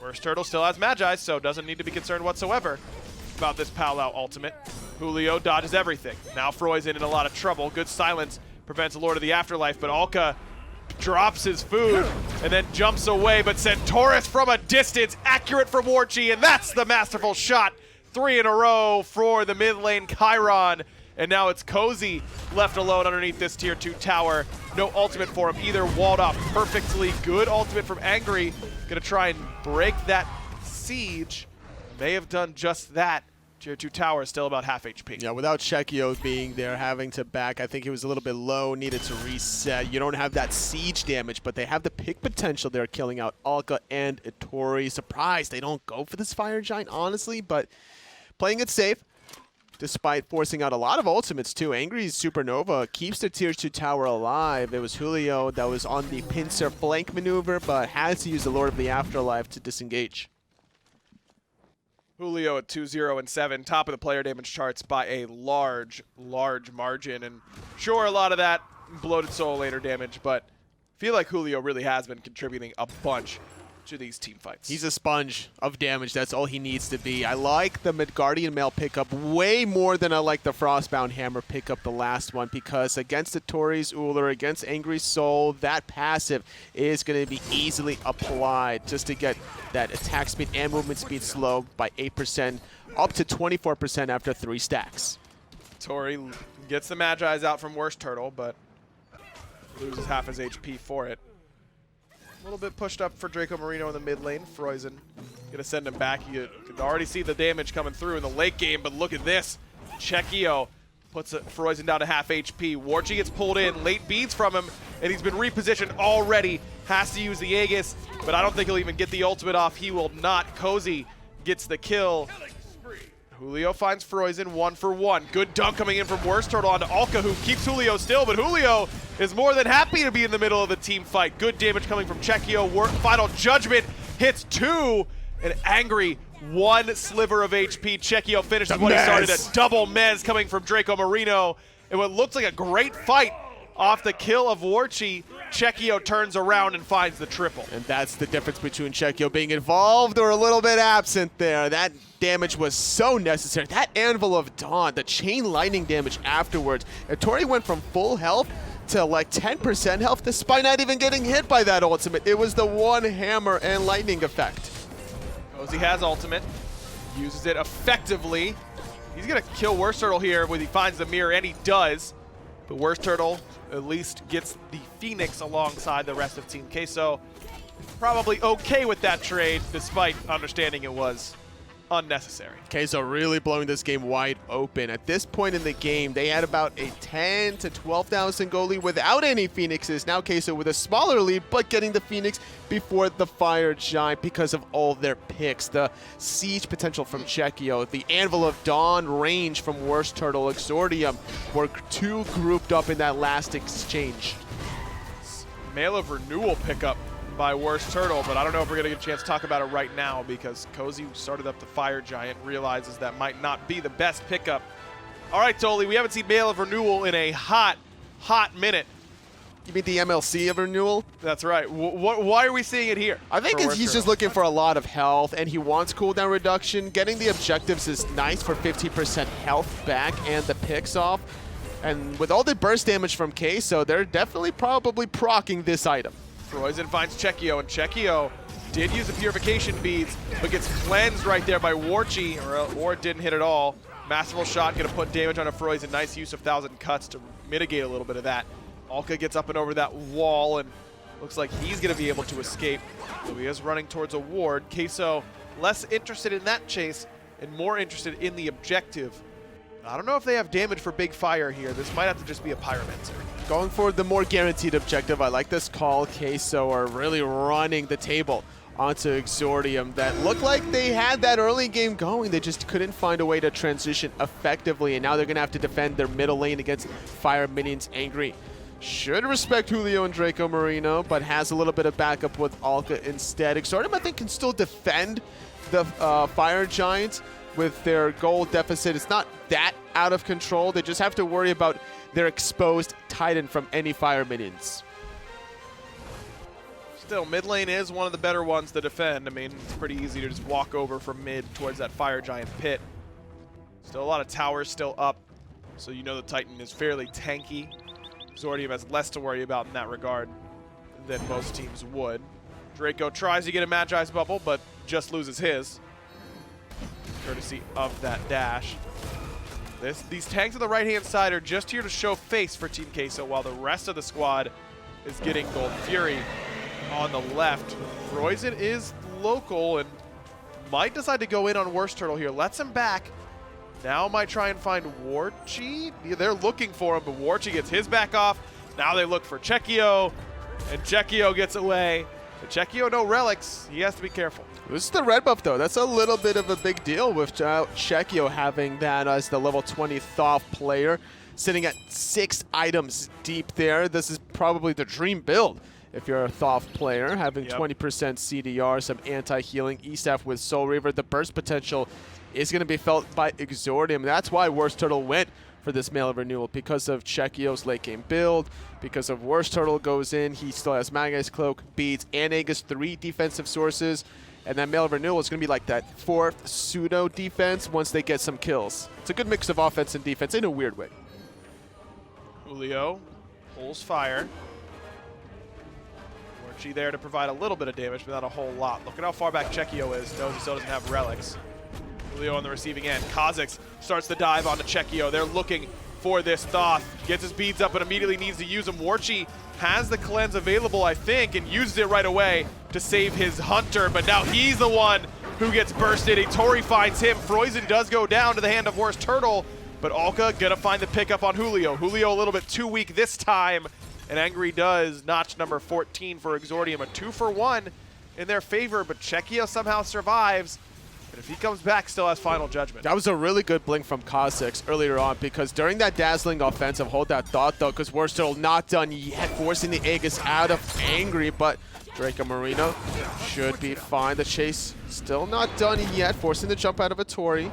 WorstTurttle still has Magi, so doesn't need to be concerned whatsoever about this Pal-Out ultimate. Julio dodges everything. Now Froisan in a lot of trouble. Good silence prevents Lord of the Afterlife, but Alka drops his food and then jumps away, but Centaurus from a distance, accurate from Warchi, and that's the masterful shot. 3 in a row for the mid lane Chiron, and now it's Cozy left alone underneath this tier 2 tower. No ultimate for him either, walled off perfectly. Good ultimate from Angry, gonna try and break that siege. May have done just that. Tier 2 tower is still about half HP. Yeah, without Chekio being there, having to back, I think he was a little bit low, needed to reset. You don't have that siege damage, but they have the pick potential there, killing out Alka and Itori. Surprised they don't go for this Fire Giant, honestly, but playing it safe, despite forcing out a lot of ultimates too. Angry's Supernova keeps the tier 2 tower alive. It was Julio that was on the pincer flank maneuver, but has to use the Lord of the Afterlife to disengage. Julio at 2-0 and 7, top of the player damage charts by a large margin. And sure, a lot of that bloated soul laner damage, but I feel like Julio really has been contributing a bunch to these team fights. He's a sponge of damage. That's all he needs to be. I like the Midgardian Mail pickup way more than I like the Frostbound Hammer pickup, the last one, because against Itori's Ullr, against Angry Soul, that passive is going to be easily applied just to get that attack speed and movement speed slow by 8%, up to 24% after 3 stacks. Itori gets the Magi's out from WorstTurttle, but loses half his HP for it. A little bit pushed up for Dracomarino in the mid lane. Froisan gonna send him back. You can already see the damage coming through in the late game, but look at this. Chekio puts Froisan down to half HP. Warchi gets pulled in, late beads from him, and he's been repositioned already. Has to use the Aegis, but I don't think he'll even get the ultimate off. He will not. Cozy gets the kill. Julio finds Froisan 1-for-1. Good dunk coming in from WorstTurttle onto Alka, who keeps Julio still, but Julio is more than happy to be in the middle of the team fight. Good damage coming from Chekio. Final Judgment hits 2, and Angry 1 sliver of HP. Chekio finishes what he started. A double mez coming from Dracomarino. And what looks like a great fight off the kill of Warchi, Chekio turns around and finds the triple. And that's the difference between Chekio being involved or a little bit absent there. That damage was so necessary. That Anvil of Dawn, the chain lightning damage afterwards. Itori went from full health to like 10% health despite not even getting hit by that ultimate. It was the one hammer and lightning effect. Cozy has ultimate, uses it effectively. He's gonna kill WorstTurttle here when he finds the mirror, and he does. But WorstTurttle at least gets the Phoenix alongside the rest of Team Queso. Probably okay with that trade, despite understanding it was unnecessary. Queso really blowing this game wide open. At this point in the game, they had about a 10 to 12,000 goal lead without any Phoenixes. Now Queso with a smaller lead, but getting the Phoenix before the Fire Giant because of all their picks. The siege potential from Chekio, the Anvil of Dawn range from WorstTurttle, Exordium were 2 grouped up in that last exchange. Mail of Renewal pickup by WorstTurttle, but I don't know if we're going to get a chance to talk about it right now because Cozy started up the Fire Giant, realizes that might not be the best pickup. All right, Toli, we haven't seen Mail of Renewal in a hot minute. You mean the MLC of Renewal? That's right. Why are we seeing it here? I think he's just looking for a lot of health, and he wants cooldown reduction. Getting the objectives is nice for 50% health back and the picks off. And with all the burst damage from Queso, they're definitely probably proccing this item. Froisan finds Chekio, and Chekio did use the purification beads, but gets cleansed right there by Warchi, or it didn't hit at all. Masterful shot, gonna put damage on a Froisan. Nice use of 1,000 cuts to mitigate a little bit of that. Alka gets up and over that wall, and looks like he's gonna be able to escape. So he is running towards a ward. Queso less interested in that chase and more interested in the objective. I don't know if they have damage for Big Fire here. This might have to just be a Pyromancer. Going for the more guaranteed objective. I like this call. Queso are really running the table onto Exordium that looked like they had that early game going. They just couldn't find a way to transition effectively, and now they're going to have to defend their middle lane against Fire Minions. Angry should respect Julio and Dracomarino, but has a little bit of backup with Alka instead. Exordium, I think, can still defend the Fire Giants, with their gold deficit. It's not that out of control. They just have to worry about their exposed Titan from any fire minions. Still, mid lane is one of the better ones to defend. I mean, it's pretty easy to just walk over from mid towards that fire giant pit. Still a lot of towers still up, so you know the Titan is fairly tanky. Exordium has less to worry about in that regard than most teams would. Draco tries to get a Magi's bubble, but just loses his, courtesy of that dash. These tanks on the right-hand side are just here to show face for Team Queso, while the rest of the squad is getting Gold Fury on the left. Froisan is local and might decide to go in on WorstTurttle here. Lets him back. Now might try and find Warchi. Yeah, they're looking for him, but Warchi gets his back off. Now they look for Chekio, and Chekio gets away. But Chekio, no relics. He has to be careful. This is the red buff, though. That's a little bit of a big deal with Chekio having that as the level 20 Thoth player, sitting at 6 items deep there. This is probably the dream build if you're a Thoth player, having 20% CDR, some anti-healing, E-Staff with Soul Reaver. The burst potential is going to be felt by Exordium. That's why WorstTurttle went for this Mail of Renewal, because of Chekio's late game build, because of WorstTurtle goes in, he still has Magai's Cloak, beats, and Aegis 3 defensive sources, and that Mail of Renewal is going to be like that 4th pseudo defense once they get some kills. It's a good mix of offense and defense in a weird way. Julio pulls fire. Warchi there to provide a little bit of damage, but not a whole lot. Look at how far back Chekio is. Knows he still doesn't have relics. Julio on the receiving end. Cozyx starts to dive onto Chekio. They're looking for this Thoth. Gets his beads up and immediately needs to use them. Warchi has the cleanse available, I think, and uses it right away to save his hunter, but now he's the one who gets bursted. Itori finds him. Froisan does go down to the hand of WorstTurttle, but Alka gonna find the pickup on Julio. Julio a little bit too weak this time, and Angry does notch number 14 for Exordium. A 2-for-1 in their favor, but Chekio somehow survives. But if he comes back, still has final judgment. That was a really good blink from Cozyx earlier on, because during that dazzling offensive, hold that thought though, because we're still not done yet, forcing the Aegis out of Angry, but Dracomarino should be fine. The chase still not done yet, forcing the jump out of Itori.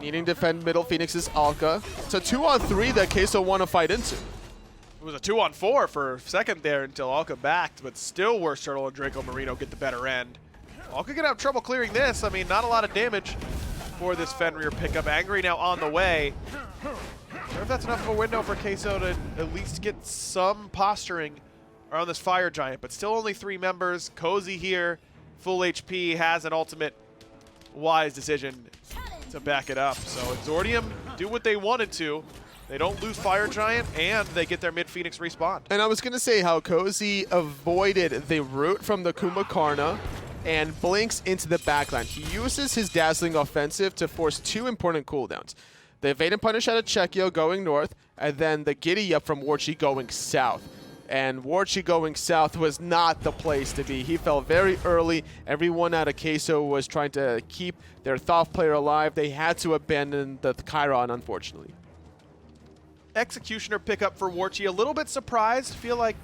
Needing to defend middle, Phoenix's Alka. It's a 2-on-3 that Queso want to fight into. It was a 2-on-4 for a second there until Alka backed, but still WorstTurtle and Dracomarino get the better end. Alka gonna have trouble clearing this. I mean, not a lot of damage for this Fenrir pickup. Angry now on the way. I wonder if that's enough of a window for Queso to at least get some posturing around this fire giant, but still only 3 members. Cozy here, full HP, has an ultimate wise decision to back it up. So Exordium do what they wanted to. They don't lose fire giant, and they get their mid-Phoenix respawn. And I was gonna say how Cozy avoided the route from the Kumbhakarna and blinks into the backline. He uses his dazzling offensive to force 2 important cooldowns. The evade and punish out of Chekio going north, and then the giddy up from Warchi going south. And Warchi going south was not the place to be. He fell very early. Everyone out of Queso was trying to keep their Thoth player alive. They had to abandon the Chiron, unfortunately. Executioner pickup for Warchi. A little bit surprised. Feel like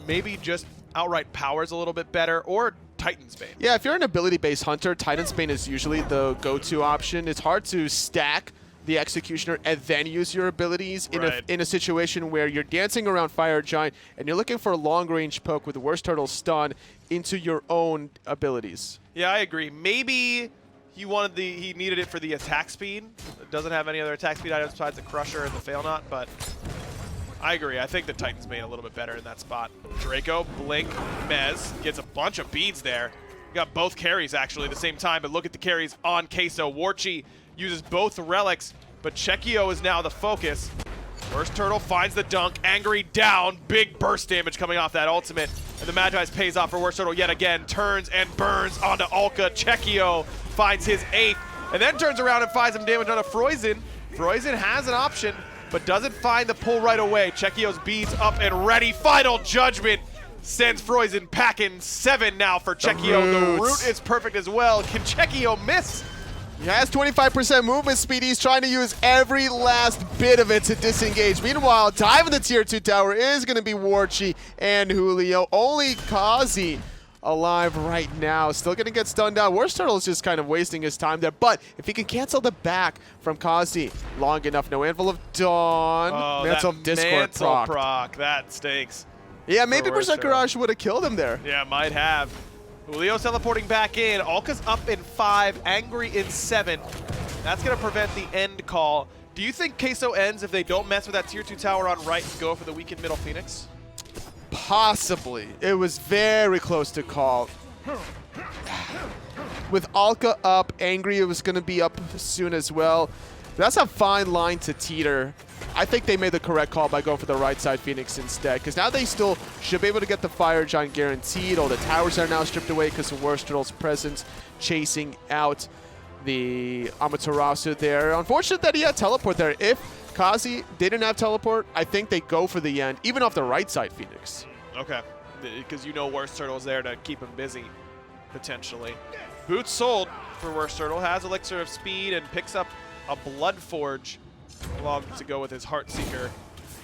maybe just outright power's a little bit better, or Titan's Bane. Yeah, if you're an ability-based hunter, Titan's Bane is usually the go-to option. It's hard to stack the Executioner and then use your abilities in a situation where you're dancing around Fire Giant and you're looking for a long-range poke with the WorstTurtle stun into your own abilities. Yeah, I agree. Maybe he needed it for the attack speed. It doesn't have any other attack speed items besides the Crusher and the Fail Knot, but I agree. I think the Titan's Bane a little bit better in that spot. Draco, Blink, Mez gets a bunch of beads there. You got both carries actually at the same time, but look at the carries on Queso. Warchi uses both relics, but Chekio is now the focus. WorstTurtle finds the dunk. Angry down. Big burst damage coming off that ultimate. And the Magi's pays off for WorstTurtle yet again. Turns and burns onto Alka. Chekio finds his 8th, and then turns around and finds some damage onto Froisan. Froisan has an option, but doesn't find the pull right away. Chekio's beads up and ready. Final judgment sends Froisan packing 7 now for Chekio. The route is perfect as well. Can Chekio miss? He has 25% movement speed. He's trying to use every last bit of it to disengage. Meanwhile, diving the tier 2 tower is going to be Warchi and Julio. Only Kazi alive right now. Still going to get stunned out. WorstTurttle is just kind of wasting his time there. But if he can cancel the back from Kazi long enough, no Anvil of Dawn. Oh, Mantle that of Discord proc. proc. That stinks. Yeah, maybe for Berserker WorstTurtle. Rush would have killed him there. Yeah, might have. Julio teleporting back in. Alka's up in 5, Angry in 7. That's going to prevent the end call. Do you think Queso ends if they don't mess with that tier 2 tower on right and go for the weakened middle Phoenix? Possibly. It was very close to call. With Alka up, Angry was going to be up soon as well. That's a fine line to teeter. I think they made the correct call by going for the right side Phoenix instead, because now they still should be able to get the Fire Giant guaranteed. All the towers are now stripped away because of WorstTurtle's presence chasing out the Amaterasu there. Unfortunate that he had teleport there. If Kazi didn't have teleport, I think they go for the end, even off the right side Phoenix. Okay, because you know WorstTurtle's there to keep him busy, potentially. Boots sold for WorstTurtle, has Elixir of Speed and picks up a Blood Forge along to go with his Heartseeker.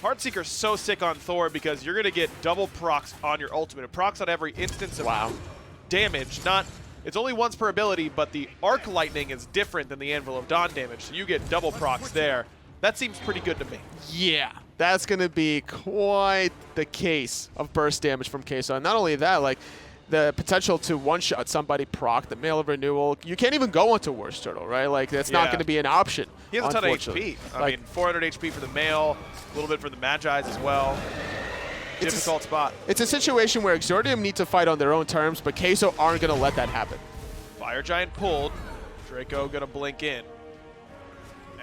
Heartseeker's so sick on Thor because you're going to get double procs on your ultimate. It procs on every instance of damage. It's only once per ability, but the Arc Lightning is different than the Anvil of Dawn damage, so you get double procs there. That seems pretty good to me. Yeah, that's going to be quite the case of burst damage from Queso. And not only that, like, the potential to one-shot somebody proc, the Mail of Renewal. You can't even go onto WorstTurtle, right? Like, that's not going to be an option. He has a ton of HP. I mean, 400 HP for the Mail, a little bit for the Magi's as well. Difficult spot. It's a situation where Exordium need to fight on their own terms, but Queso aren't going to let that happen. Fire Giant pulled. Draco going to blink in.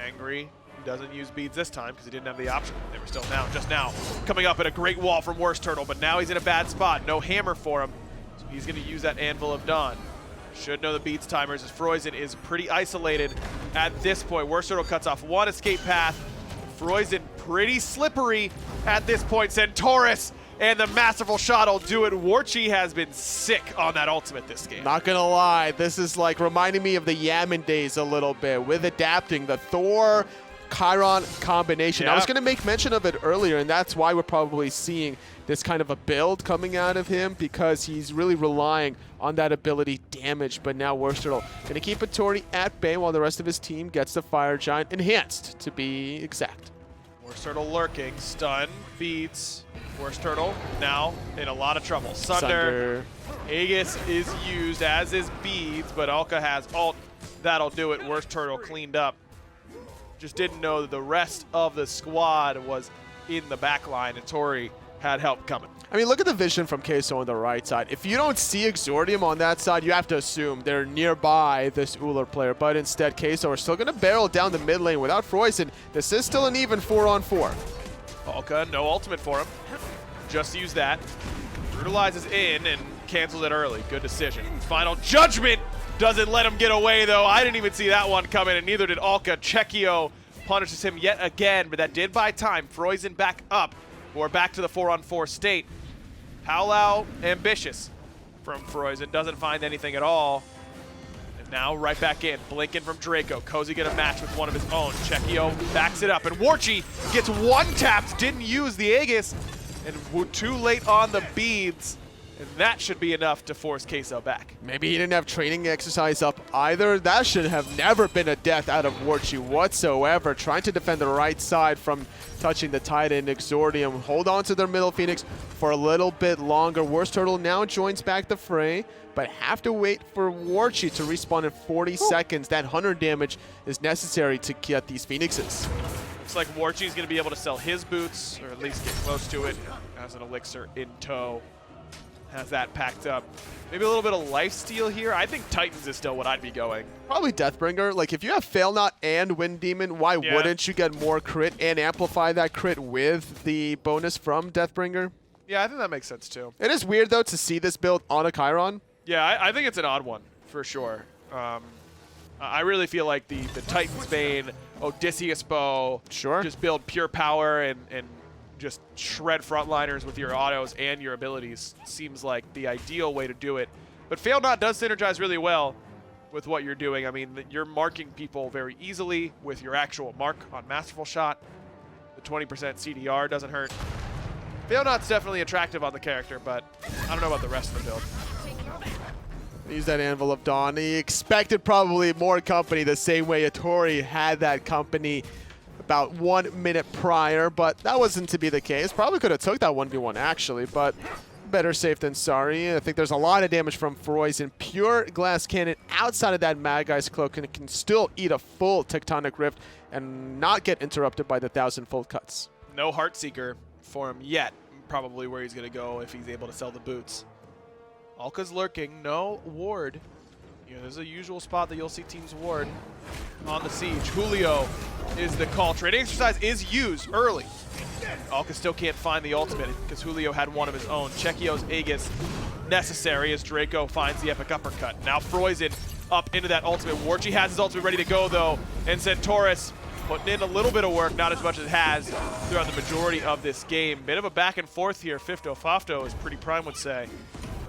Angry. Doesn't use beads this time because he didn't have the option. They were still down just now. Coming up at a great wall from WorstTurtle, but now he's in a bad spot. No hammer for him. He's going to use that Anvil of Dawn. Should know the beats timers as Froisan is pretty isolated at this point. WorstTurtle cuts off one escape path. Froisan pretty slippery at this point. Centaurus and the masterful shot will do it. Warchi has been sick on that ultimate this game. Not going to lie, this is like reminding me of the Yaman days a little bit with adapting the Thor Chiron combination. Yeah. I was going to make mention of it earlier, and that's why we're probably seeing this kind of a build coming out of him, because he's really relying on that ability damage. But now WorstTurtle going to keep Itori at bay while the rest of his team gets the Fire Giant enhanced, to be exact. WorstTurtle lurking, stun, beats. WorstTurtle now in a lot of trouble. Sunder. Aegis is used, as is beads, but Alka has ult. That'll do it. WorstTurtle cleaned up. Just didn't know that the rest of the squad was in the back line. Itori had help coming. I mean, look at the vision from Queso on the right side. If you don't see Exordium on that side, you have to assume they're nearby this Ullr player. But instead, Queso are still going to barrel down the mid lane without Froisan. This is still an even 4-on-4. Alka, no ultimate for him. Just use that. Brutalizes in and cancels it early. Good decision. Final Judgment doesn't let him get away, though. I didn't even see that one coming, and neither did Alka. Chekio punishes him yet again, but that did buy time. Froisan back up. We're back to the 4-on-4 state. Paolau ambitious from Froisan. Doesn't find anything at all. And now right back in. Blinking from Draco. Cozy gonna match with one of his own. Chekio backs it up. And Warchi gets one-tapped. Didn't use the Aegis. And we're too late on the beads. And that should be enough to force Queso back. Maybe he didn't have training exercise up either. That should have never been a death out of Warchi whatsoever. Trying to defend the right side from touching the Titan. Exordium hold on to their middle Phoenix for a little bit longer. WorstTurtle now joins back the fray, but have to wait for Warchi to respawn in 40 seconds. That 100 damage is necessary to get these Phoenixes. Looks like Warchi's going to be able to sell his boots, or at least get close to it, as an elixir in tow. Has that packed up. Maybe a little bit of lifesteal here. I think Titans is still what I'd be going. Probably Deathbringer. Like, if you have Fail Not and Wind Demon, why wouldn't you get more crit and amplify that crit with the bonus from Deathbringer? Yeah, I think that makes sense too. It is weird, though, to see this build on a Chiron. Yeah, I think it's an odd one, for sure. I really feel like the Titan's Bane, Odysseus Bow, just build pure power and just shred frontliners with your autos and your abilities seems like the ideal way to do it. But Fail Not does synergize really well with what you're doing. I mean, you're marking people very easily with your actual mark on Masterful Shot. The 20% CDR doesn't hurt. Fail Not's definitely attractive on the character, but I don't know about the rest of the build. Use that Anvil of Dawn. He expected probably more company the same way Itori had that company about 1 minute prior, but that wasn't to be the case. Probably could have took that 1v1 actually, but better safe than sorry. I think there's a lot of damage from Froisan. Pure glass cannon outside of that Mad Guy's cloak and it can still eat a full Tectonic Rift and not get interrupted by the 1,000-fold cuts. No Heartseeker for him yet. Probably where he's going to go if he's able to sell the boots. Alka's lurking. No ward. You know, there's a usual spot that you'll see teams ward on the siege. Julio is the call. Trading exercise is used early. Alka still can't find the ultimate because Julio had one of his own. Chekio's Aegis necessary as Draco finds the epic uppercut. Now Froisan up into that ultimate. Warchi has his ultimate ready to go though, and Centaurus putting in a little bit of work, not as much as it has throughout the majority of this game. Bit of a back and forth here. Fifto Fafto, as Pretty Prime would say.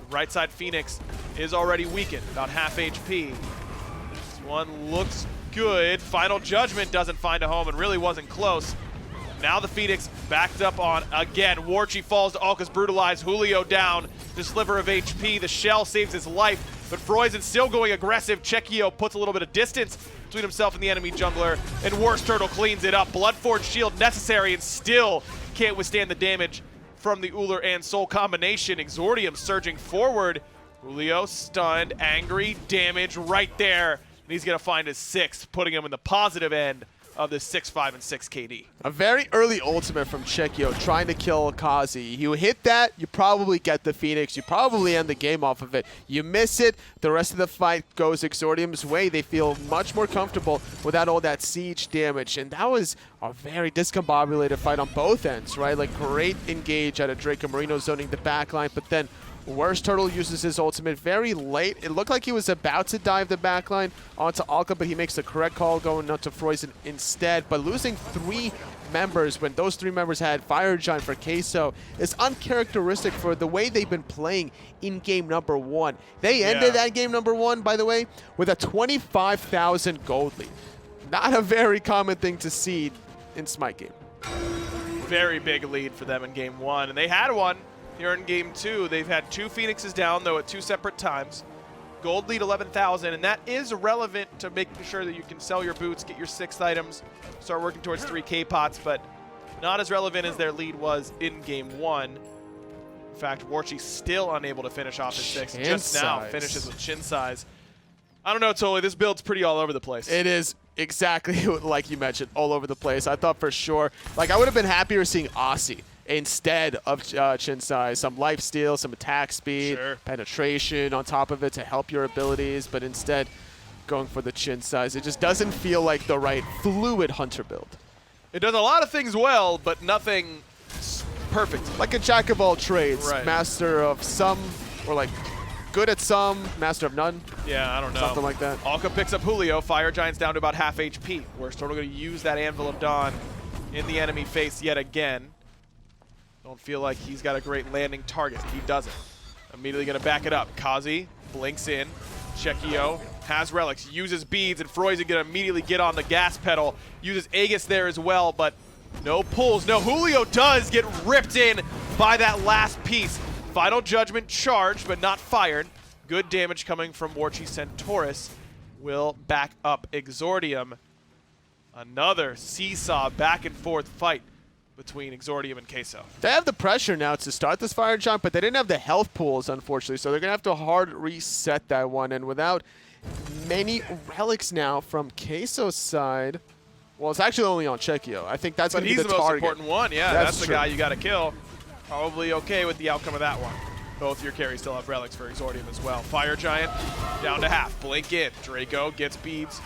Right side Phoenix is already weakened, about half HP. This one looks good. Final Judgment doesn't find a home and really wasn't close. Now the Phoenix backed up on again. Warchi falls to Alka's brutalized. Julio down, the sliver of HP. The shell saves his life, but Froisan's still going aggressive. Chekio puts a little bit of distance between himself and the enemy jungler, and WorstTurttle cleans it up. Bloodforge shield necessary and still can't withstand the damage from the Ullr and Soul combination. Exordium surging forward. Julio stunned, angry, damage right there. And he's gonna find his 6th, putting him in the positive end of this 6-5 and 6 KD. A very early ultimate from Chekio trying to kill Kazi. You hit that, you probably get the Phoenix. You probably end the game off of it. You miss it, the rest of the fight goes Exordium's way. They feel much more comfortable without all that siege damage. And that was a very discombobulated fight on both ends, right? Like great engage out of Dracomarino zoning the backline, but then WorstTurttle uses his ultimate very late. It looked like he was about to dive the backline onto Alka, but he makes the correct call going onto Froisan instead. But losing 3 members when those 3 members had Fire Giant for Queso is uncharacteristic for the way they've been playing in game number 1. They ended that game number 1, by the way, with a 25,000 gold lead. Not a very common thing to see in SMITE game. Very big lead for them in game 1, and they had one here in game 2. They've had 2 Phoenixes down, though, at 2 separate times. Gold lead 11,000, and that is relevant to making sure that you can sell your boots, get your 6th items, start working towards 3 K-pots, but not as relevant as their lead was in game 1. In fact, Warchi still unable to finish off his 6. Just now finishes with chin size. I don't know, Totally. This build's pretty all over the place. It is exactly like you mentioned, all over the place. I thought for sure, like I would have been happier seeing Aussie instead of chin size, some life steal, some attack speed, penetration on top of it to help your abilities, but instead going for the chin size. It just doesn't feel like the right fluid hunter build. It does a lot of things well, but nothing perfect. Like a jack of all trades, right. Master of some, or like good at some, master of none. Yeah, I don't know. Something like that. Alka picks up Julio. Fire Giant's down to about half HP. WorstTurttle going to use that Anvil of Dawn in the enemy face yet again. Don't feel like he's got a great landing target. He doesn't. Immediately going to back it up. Kazi blinks in. Chekio has relics, uses beads, and Froisan going to immediately get on the gas pedal. Uses Aegis there as well, but no pulls. No, Julio does get ripped in by that last piece. Final Judgment charged, but not fired. Good damage coming from Warchi. Centaurus will back up Exordium. Another seesaw back and forth fight between Exordium and Queso. They have the pressure now to start this Fire Giant, but they didn't have the health pools, unfortunately, so they're going to have to hard reset that one. And without many relics now from Queso's side, well, it's actually only on Chekio. I think that's going to be the target. But he's the most important one, yeah. That's the true. guy you got to kill. Probably okay with the outcome of that one. Both your carries still have relics for Exordium as well. Fire Giant down to half. Blink in. Draco gets beads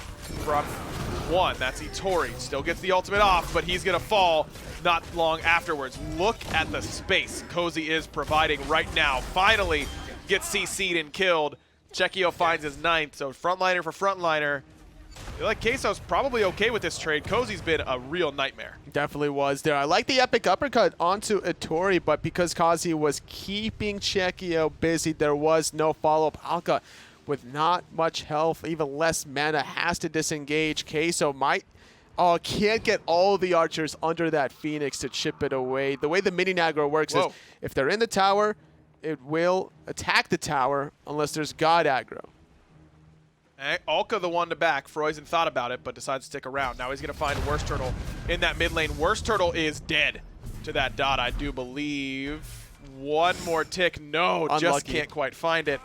from 1. That's Itori. Still gets the ultimate off, but he's going to fall not long afterwards. Look at the space Cozy is providing right now. Finally gets CC'd and killed. Chekio finds his 9th, so frontliner for frontliner. I feel like Queso's probably okay with this trade. Cozy's been a real nightmare. Definitely was there. I like the epic uppercut onto Itori, but because Kazi was keeping Chekio busy, there was no follow-up. Alka, with not much health, even less mana, has to disengage. Queso might... Oh, can't get all the archers under that Phoenix to chip it away. The way the mini Nagro works is if they're in the tower, it will attack the tower unless there's God aggro. Alka the one to back. Froisan thought about it, but decided to stick around. Now he's going to find WorstTurttle in that mid lane. WorstTurtle is dead to that dot, I do believe. One more tick. No, Unlucky. just can't quite find it.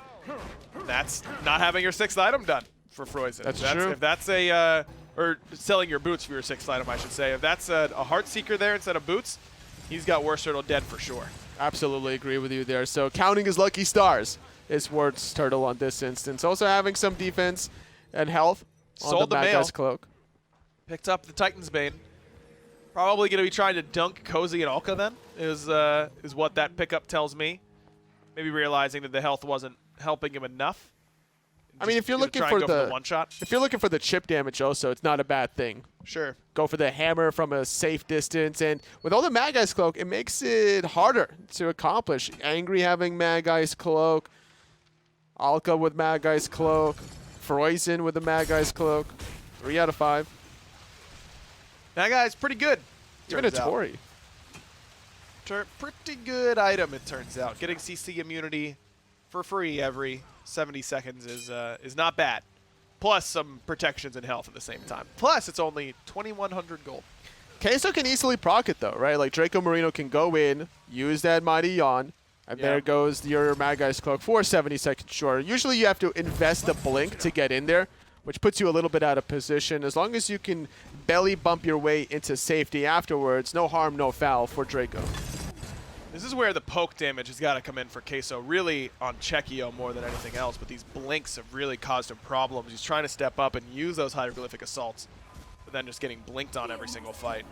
That's not having your 6th item done for Froisan. That's true. If that's a, or selling your boots for your 6th item, I should say. If that's a Heartseeker there instead of boots, he's got WorstTurtle dead for sure. Absolutely agree with you there. So counting his lucky stars is WorstTurtle on this instance. Also having some defense and health on Sold the the Bad mail. Guy's Cloak. Picked up the Titan's Bane. Probably going to be trying to dunk Cozy and Alka then, is what that pickup tells me. Maybe realizing that the health wasn't helping him enough. I mean, if you're Gonna looking try and for go the one shot. if you're looking for the chip damage also, it's not a bad thing. Sure. Go for the hammer from a safe distance, and with all the Mad Guy's Cloak, it makes it harder to accomplish. Angry having Mad Guy's Cloak, Alka with Mad Guy's Cloak, Froisan with the Mad Guy's Cloak. 3 out of 5. That guy's pretty good. Even a turns out. Itori. Pretty good item, it turns out. Getting CC immunity for free every 70 seconds is not bad. Plus some protections and health at the same time. Plus, it's only 2,100 gold. Queso can easily proc it though, right? Like Dracomarino can go in, use that Mighty Yawn, and there goes your Mad Guy's Cloak for 70 seconds shorter. Usually you have to invest the blink to get in there, which puts you a little bit out of position. As long as you can belly bump your way into safety afterwards, no harm, no foul for Draco. This is where the poke damage has got to come in for Queso, really on Chekio more than anything else, but these blinks have really caused him problems. He's trying to step up and use those hieroglyphic assaults, but then just getting blinked on every single fight.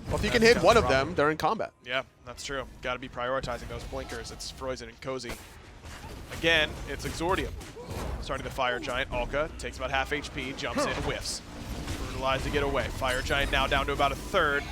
Well, if you can That's hit got one a of problem. them, they're in combat. Yeah, that's true. Got to be prioritizing those blinkers. It's Froisan and Cozy. Again, it's Exordium. Starting the Fire Giant. Alka takes about half HP, jumps in, whiffs. Brutalized to get away. Fire Giant now down to about a third.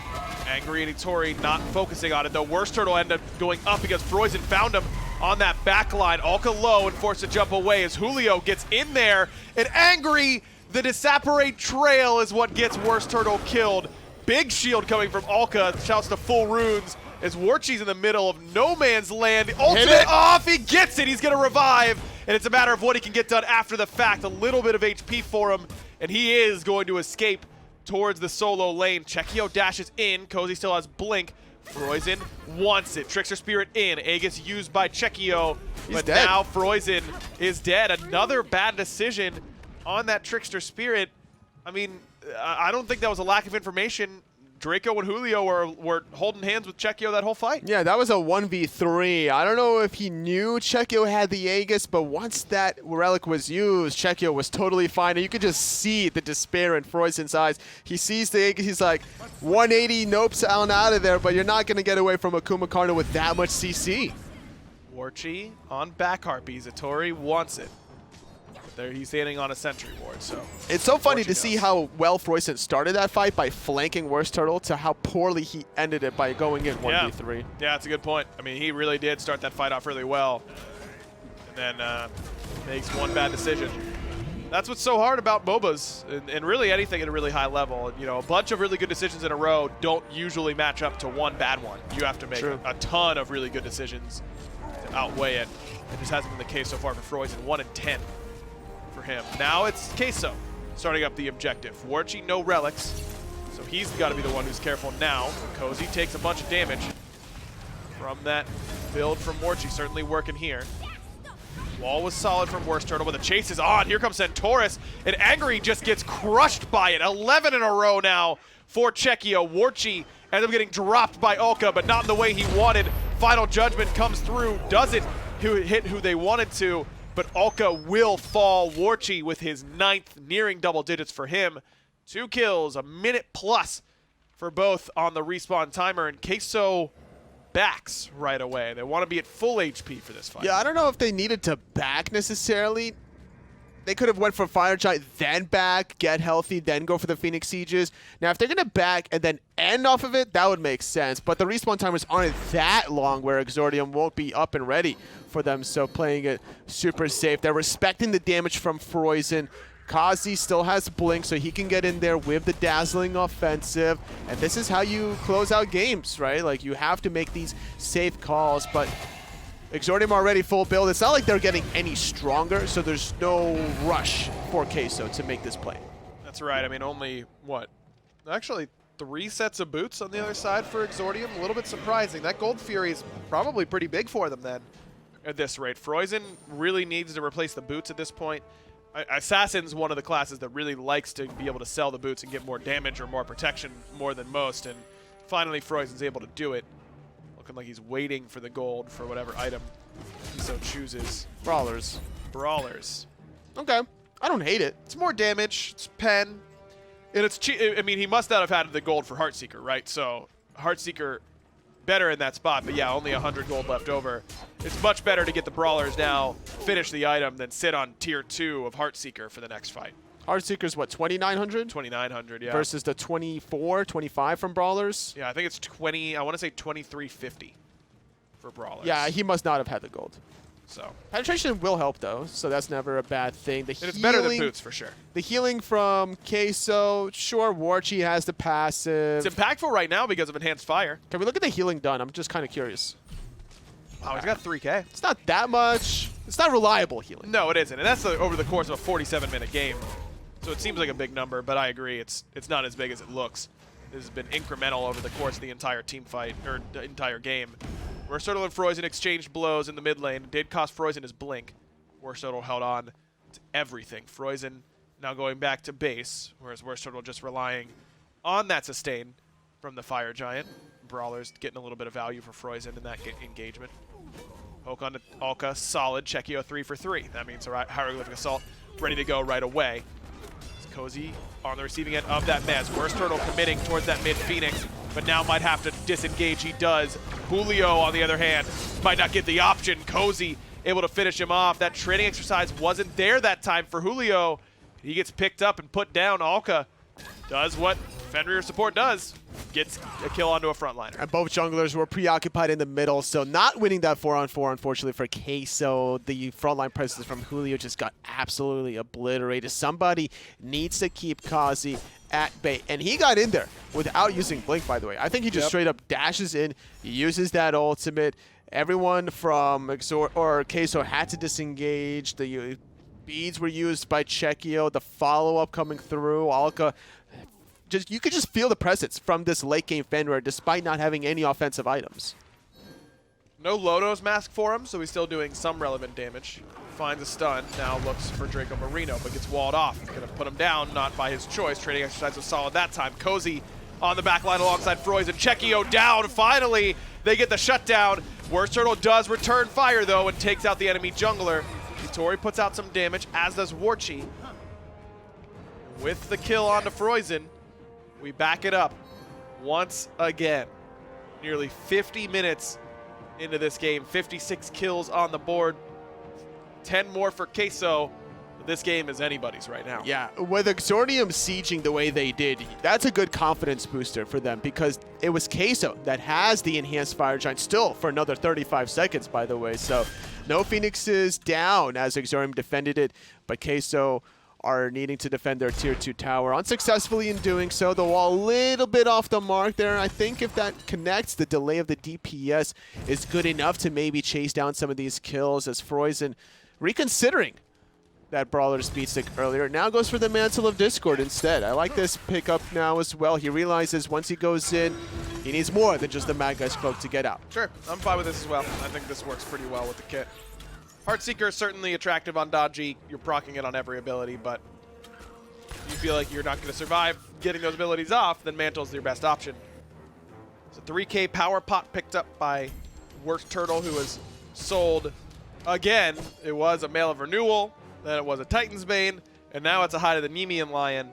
Angry and Itori not focusing on it, though. WorstTurtle ended up going up because Froisan found him on that back line. Alka low and forced to jump away as Julio gets in there. And Angry, the Disapparate Trail is what gets WorstTurtle killed. Big shield coming from Alka. Shouts to full runes as Warchi's in the middle of no man's land. Ultimate off, he gets it. He's going to revive. And it's a matter of what he can get done after the fact. A little bit of HP for him, and he is going to escape towards the solo lane. Chekio dashes in. Cozy still has blink. Froisan wants it. Trickster Spirit in. Aegis used by Chekio. But dead. now Froisan is dead. Another bad decision on that Trickster Spirit. I mean, I don't think that was a lack of information. Draco and Julio were holding hands with Chekio that whole fight. Yeah, that was a 1v3. I don't know if he knew Chekio had the Aegis, but once that relic was used, Chekio was totally fine. And you could just see the despair in Froisan's eyes. He sees the Aegis, he's like, 180, nopes on out of there, but you're not going to get away from a Kumbhakarna with that much CC. Warchi on back harpies. Itori wants it. But there he's standing on a sentry ward, so. It's so funny Warchi to see does. how well Froisan started that fight by flanking WorstTurtle to how poorly he ended it by going in 1v3. Yeah, that's a good point. I mean, he really did start that fight off really well. And then makes one bad decision. That's what's so hard about MOBAs and really anything at a really high level. You know, a bunch of really good decisions in a row don't usually match up to one bad one. You have to make a ton of really good decisions to outweigh it. It just hasn't been the case so far for Froisan. 1 in 10 for him. Now it's Queso starting up the objective. Warchi, no relics, so he's got to be the one who's careful now. Cozy takes a bunch of damage from that build from Warchi, certainly working here. Wall was solid from WorstTurtle, but the chase is on. Here comes Centaurus, and Angry just gets crushed by it. 11 in a row now for Chekio. Warchi ends up getting dropped by Alka, but not in the way he wanted. Final Judgment comes through, doesn't hit who they wanted to, but Alka will fall. Warchi with his 9th, nearing double digits for him. 2 kills, a minute plus for both on the respawn timer, and Queso backs right away. They want to be at full HP for this fight. Yeah, I don't know if they needed to back necessarily. They could have went for Fire Giant, then back, get healthy, then go for the Phoenix Sieges. Now, if they're going to back and then end off of it, that would make sense. But the respawn timers aren't that long where Exordium won't be up and ready for them, so playing it super safe. They're respecting the damage from Froisan. Kazi still has blink, so he can get in there with the dazzling offensive. And this is how you close out games, right? Like, you have to make these safe calls, but Exordium already full build. It's not like they're getting any stronger, so there's no rush for Queso to make this play. That's right. I mean, only, what? Actually, 3 sets of boots on the other side for Exordium. A little bit surprising. That Gold Fury is probably pretty big for them then at this rate. Froisan really needs to replace the boots at this point. Assassin's one of the classes that really likes to be able to sell the boots and get more damage or more protection more than most, and finally Froisan's able to do it. Looking like he's waiting for the gold for whatever item he so chooses. Brawlers. Brawlers. Okay. I don't hate it. It's more damage, it's pen, and it's cheap. I mean, he must not have had the gold for Heartseeker, right? So Heartseeker better in that spot, but yeah, only 100 gold left over. It's much better to get the Brawlers now, finish the item, than sit on tier 2 of Heartseeker for the next fight. Heartseeker's what, 2,900? 2,900, yeah. Versus the 24, 25 from Brawlers? Yeah, I think it's 20, I want to say 2,350 for Brawlers. Yeah, he must not have had the gold. So. Penetration will help, though, so that's never a bad thing. And it's better than boots, for sure. The healing from Queso, sure, Warchi has the passive. It's impactful right now because of Enhanced Fire. Can we look at the healing done? I'm just kind of curious. Wow, he's got 3K. It's not that much. It's not reliable healing. No, it isn't, and that's over the course of a 47-minute game. So it seems like a big number, but I agree, it's not as big as it looks. This has been incremental over the course of the entire team fight, or the entire game. WorstTurttle and Froisan exchanged blows in the mid lane. It did cost Froisan his blink. WorstTurttle held on to everything. Froisan now going back to base, whereas WorstTurttle just relying on that sustain from the Fire Giant. Brawlers getting a little bit of value for Froisan in that engagement. Poke on to Alka, solid. Chekio 3 for 3. That means Hieroglyphic Assault ready to go right away. Cozy on the receiving end of that mess. WorstTurttle committing towards that mid Phoenix, but now might have to disengage. He does. Julio, on the other hand, might not get the option. Cozy able to finish him off. That training exercise wasn't there that time for Julio. He gets picked up and put down. Alka does what Fenrir support does. Gets a kill onto a frontliner. And both junglers were preoccupied in the middle, so not winning that 4-on-4, unfortunately, for Queso. The frontline presence from Julio just got absolutely obliterated. Somebody needs to keep Cozy at bay. And he got in there without using Blink, by the way. I think he just straight up dashes in, he uses that ultimate. Everyone from Queso had to disengage. The beads were used by Chekio. The follow-up coming through. Alka, you could just feel the presence from this late game Fenrir despite not having any offensive items. No Lodo's mask for him, so he's still doing some relevant damage. Finds a stun, now looks for Dracomarino, but gets walled off. Gonna put him down, not by his choice. Trading exercise was solid that time. Cozy on the back line alongside Froisan. Chekio down, finally! They get the shutdown. WorstTurttle does return fire, though, and takes out the enemy jungler. Itori puts out some damage, as does Warchi. With the kill onto Froisan, we back it up once again. Nearly 50 minutes into this game, 56 kills on the board, 10 more for Queso. This game is anybody's right now. Yeah, with Exordium sieging the way they did, that's a good confidence booster for them because it was Queso that has the enhanced Fire Giant still for another 35 seconds, by the way. So no Phoenixes down as Exordium defended it, but Queso are needing to defend their tier 2 tower. Unsuccessfully in doing so. The wall a little bit off the mark there. I think if that connects, the delay of the DPS is good enough to maybe chase down some of these kills as Froisan reconsidering that Brawler speed stick earlier. Now goes for the Mantle of Discord instead. I like this pickup now as well. He realizes once he goes in, he needs more than just the Mad Guy's Cloak to get out. Sure, I'm fine with this as well. I think this works pretty well with the kit. Heartseeker is certainly attractive on dodgy. You're proccing it on every ability, but if you feel like you're not going to survive getting those abilities off, then Mantle's your best option. So 3K power pot picked up by WorstTurttle, who was sold again. It was a Mail of Renewal, then it was a Titan's Bane, and now it's a Hide of the Nemean Lion.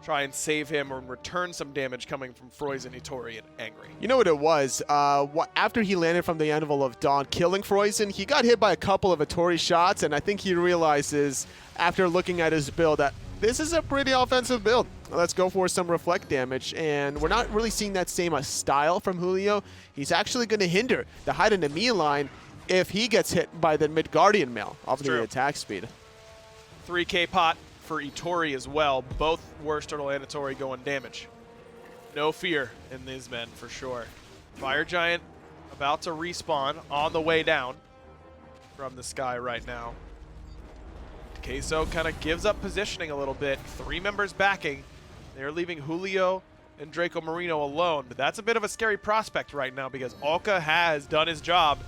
Try and save him or return some damage coming from Froisan, Itori, and Angry. You know what it was? After he landed from the Anvil of Dawn, killing Froisan, he got hit by a couple of Itori shots, and I think he realizes, after looking at his build, that this is a pretty offensive build. Let's go for some reflect damage, and we're not really seeing that same style from Julio. He's actually going to hinder the Hide in the Me line if he gets hit by the Midgardian Mail off the attack speed. 3K pot for Itori as well. Both WorstTurttle and Itori going damage. No fear in these men for sure. Fire Giant about to respawn on the way down. from the sky right now. Queso kind of gives up positioning a little bit. 3 members backing. They're leaving Julio and Dracomarino alone, but that's a bit of a scary prospect right now because Alka has done his job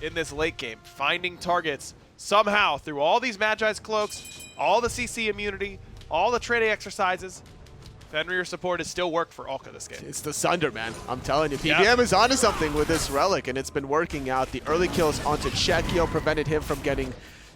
in this late game, finding targets somehow through all these Magi's cloaks, all the CC immunity, all the training exercises. Fenrir support has still worked for Alka this game. It's the Sunder, man. I'm telling you, PBM is onto something with this relic, and it's been working out. The early kills onto Chekio prevented him from getting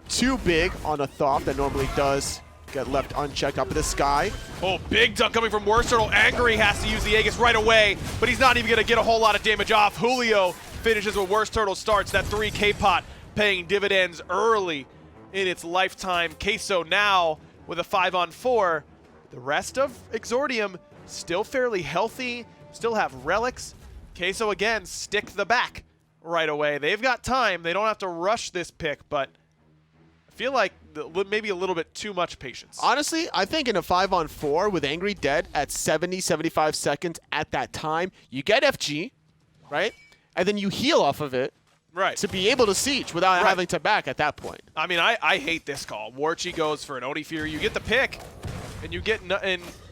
too big on a Thoth that normally does get left unchecked up in the sky. Oh, big dunk coming from WorstTurttle. Angry has to use the Aegis right away, but he's not even going to get a whole lot of damage off. Julio finishes what WorstTurtle starts. That 3K pot paying dividends early in its lifetime. Queso now with a 5-on-4. The rest of Exordium still fairly healthy, still have relics. Queso again, stick the back right away. They've got time. They don't have to rush this pick, but I feel like maybe a little bit too much patience. Honestly, I think in a 5-on-4 with Angry dead at 70, 75 seconds at that time, you get FG, right? And then you heal off of it to be able to siege without having to back at that point. I mean, I hate this call. Warchi goes for an Oni Fury. You get the pick, and you get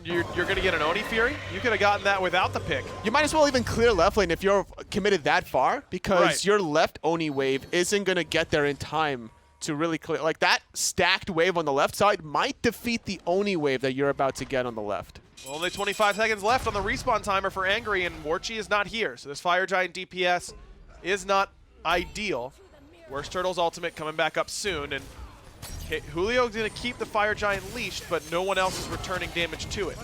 you're going to get an Oni Fury. You could have gotten that without the pick. You might as well even clear left lane if you're committed that far, because your left Oni wave isn't going to get there in time to really clear. Like, that stacked wave on the left side might defeat the Oni wave that you're about to get on the left. Only 25 seconds left on the respawn timer for Angry, and Warchi is not here. So this Fire Giant DPS is not ideal. WorstTurtle's ultimate coming back up soon, and Julio's going to keep the Fire Giant leashed, but no one else is returning damage to it.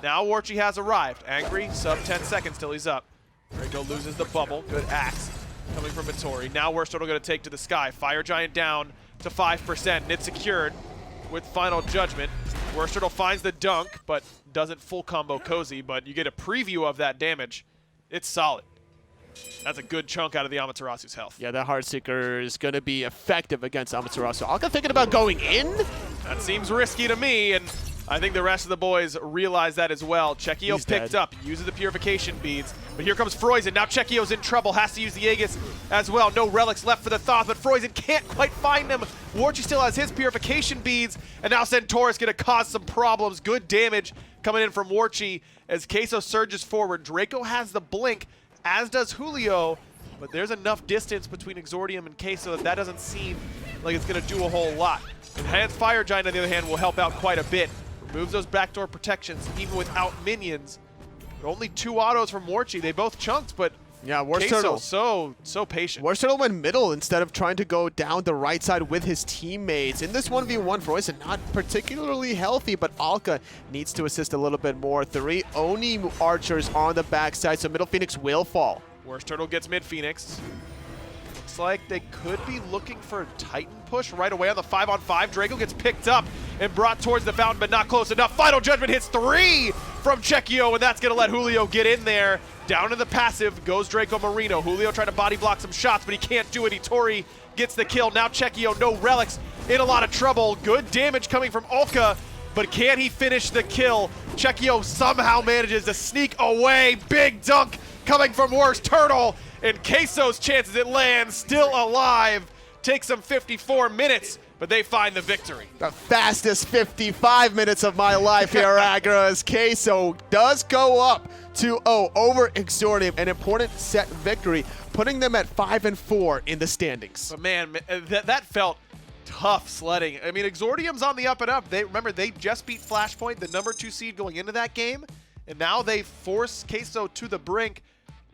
Now Warchi has arrived. Angry, sub 10 seconds till he's up. Draco loses the bubble. Good axe coming from Itori. Now WorstTurtle going to take to the sky. Fire Giant down to 5%, and it's secured with Final Judgment. WorstTurtle finds the dunk, but doesn't full combo Cozy, but you get a preview of that damage. It's solid. That's a good chunk out of the Amaterasu's health. Yeah, that Heartseeker is going to be effective against Amaterasu. Alka thinking about going in? That seems risky to me, and I think the rest of the boys realize that as well. Chekio picked up, uses the purification beads, but here comes Froisan. Now Chekio's in trouble, has to use the Aegis as well. No relics left for the Thoth, but Froisan can't quite find him. Warchi still has his purification beads, and now Centaurus going to cause some problems. Good damage coming in from Warchi as Queso surges forward. Draco has the blink, as does Julio, but there's enough distance between Exordium and Queso that doesn't seem like it's going to do a whole lot. Enhanced Fire Giant, on the other hand, will help out quite a bit. Removes those backdoor protections, even without minions. But only 2 autos from Warchi. They both chunked, but yeah, WorstTurtle so patient. WorstTurtle went middle instead of trying to go down the right side with his teammates. In this 1v1, Froisan not particularly healthy, but Alka needs to assist a little bit more. 3 Oni archers on the backside, so Middle Phoenix will fall. WorstTurtle gets mid Phoenix. Looks like they could be looking for a Titan push right away on the 5-on-5. Draco gets picked up and brought towards the fountain, but not close enough. Final Judgment hits 3 from Chekio, and that's going to let Julio get in there. Down in the passive goes Dracomarino. Julio trying to body block some shots, but he can't do it. Itori gets the kill. Now Chekio, no relics, in a lot of trouble. Good damage coming from Alka, but can he finish the kill? Chekio somehow manages to sneak away. Big dunk coming from WorstTurtle, and Queso's chances it lands, still alive. Takes them 54 minutes, but they find the victory. The fastest 55 minutes of my life here, Agra, as Queso does go up 2-0 over Exordium, an important set victory, putting them at 5-4 in the standings. But man, that felt tough sledding. I mean, Exordium's on the up and up. Remember, they just beat Flashpoint, the #2 seed going into that game, and now they force Queso to the brink.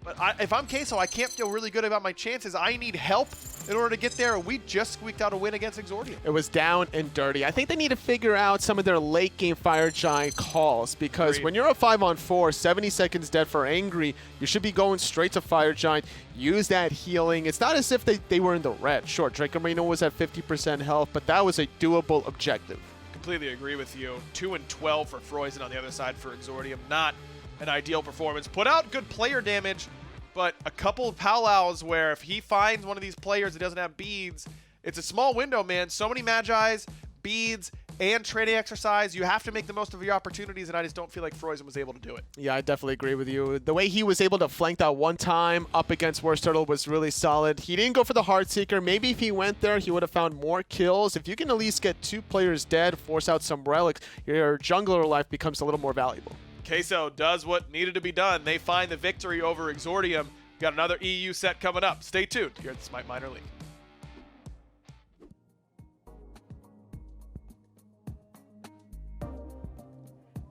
But if I'm Queso, I can't feel really good about my chances. I need help in order to get there. We just squeaked out a win against Exordium. It was down and dirty. I think they need to figure out some of their late game Fire Giant calls, because when you're a 5-on-4, 70 seconds dead for Angry, you should be going straight to Fire Giant. Use that healing. It's not as if they were in the red. Sure, Dracomarino was at 50% health, but that was a doable objective. Completely agree with you. 2-12 for Froisan on the other side for Exordium. Not an ideal performance. Put out good player damage, but a couple of powwows where if he finds one of these players that doesn't have beads, it's a small window, man. So many Magi's, beads, and training exercise. You have to make the most of your opportunities, and I just don't feel like Froisan was able to do it. Yeah, I definitely agree with you. The way he was able to flank that one time up against WorstTurttle was really solid. He didn't go for the Heartseeker. Maybe if he went there, he would have found more kills. If you can at least get 2 players dead, force out some relics, your jungler life becomes a little more valuable. Queso does what needed to be done. They find the victory over Exordium. Got another EU set coming up. Stay tuned here at the SMITE Minor League.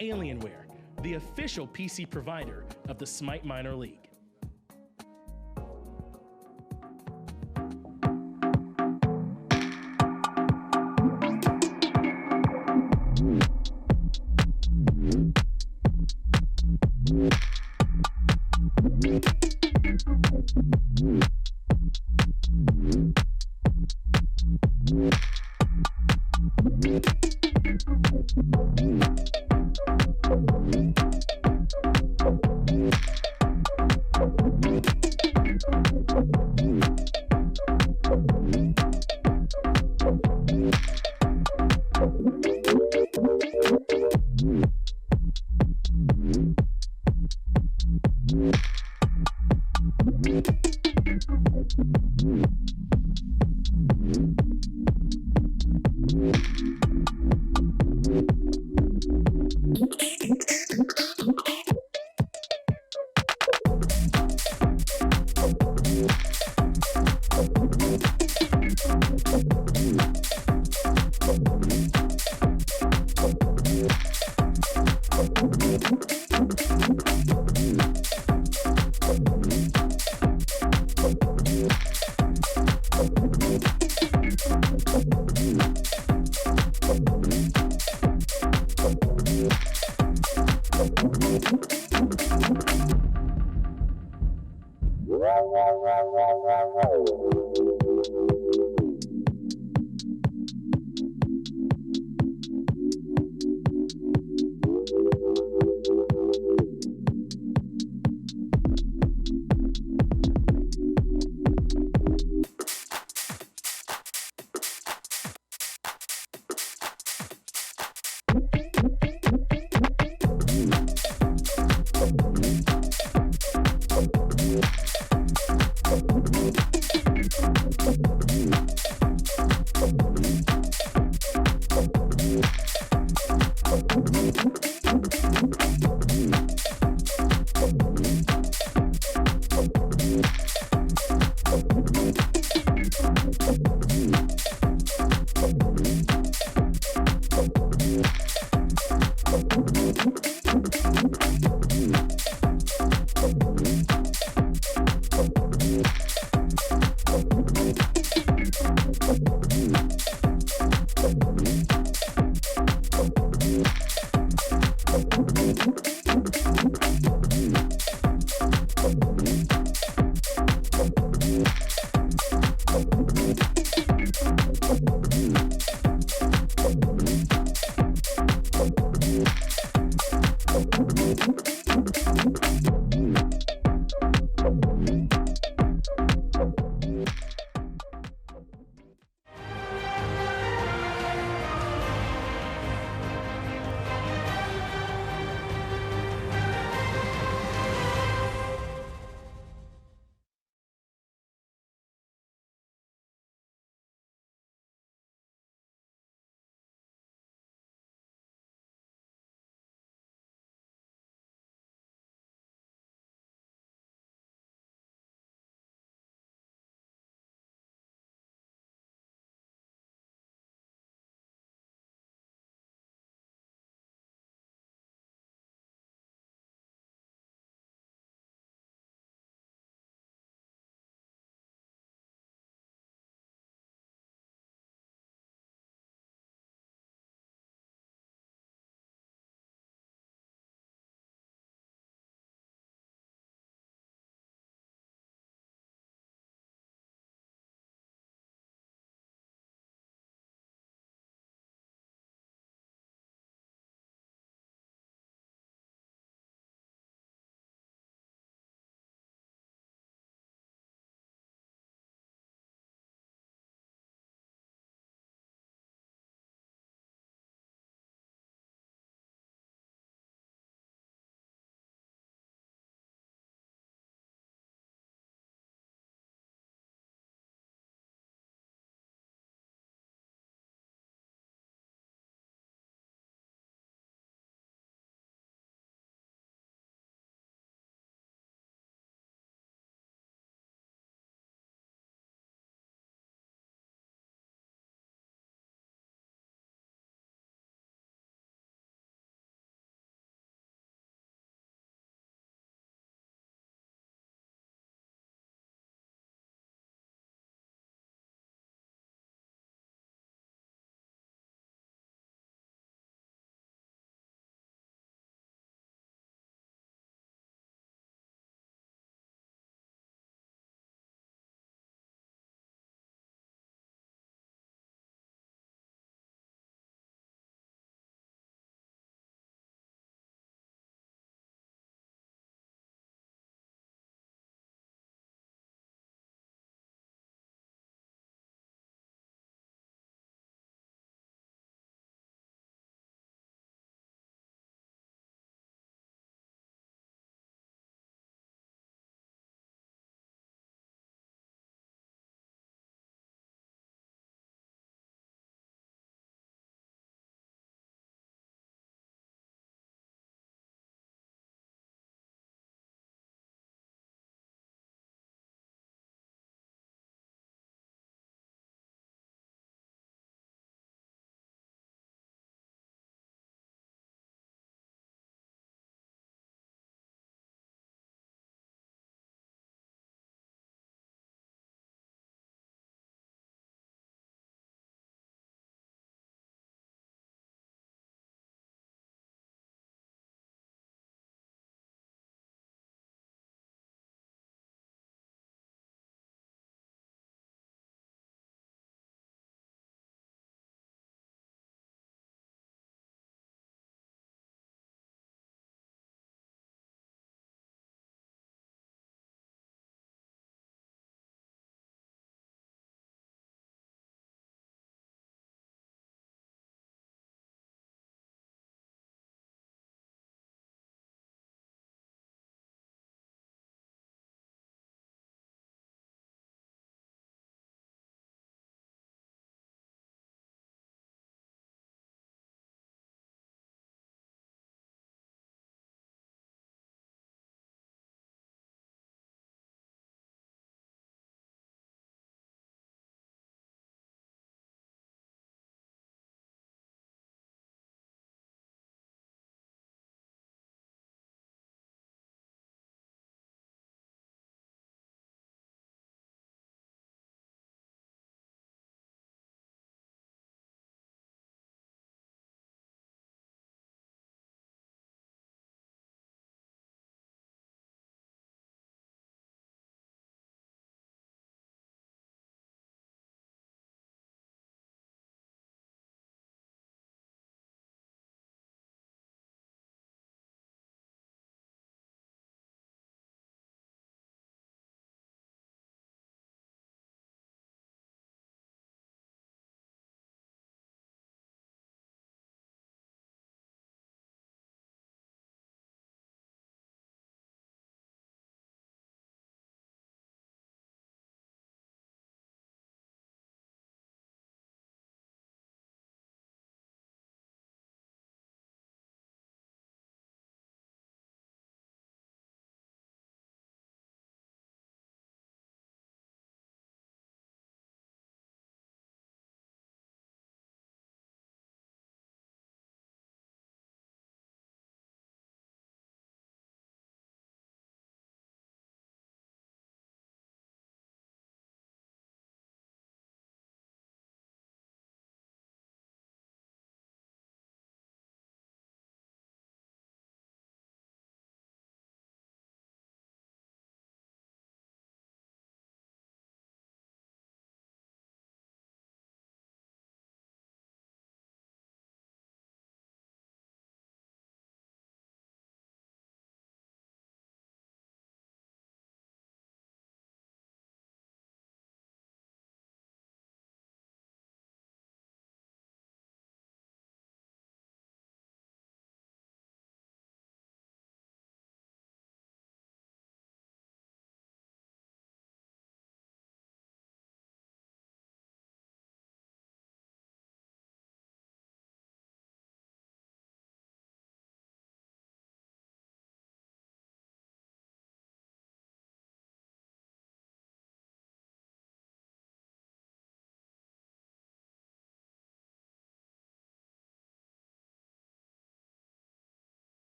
Alienware, the official PC provider of the SMITE Minor League.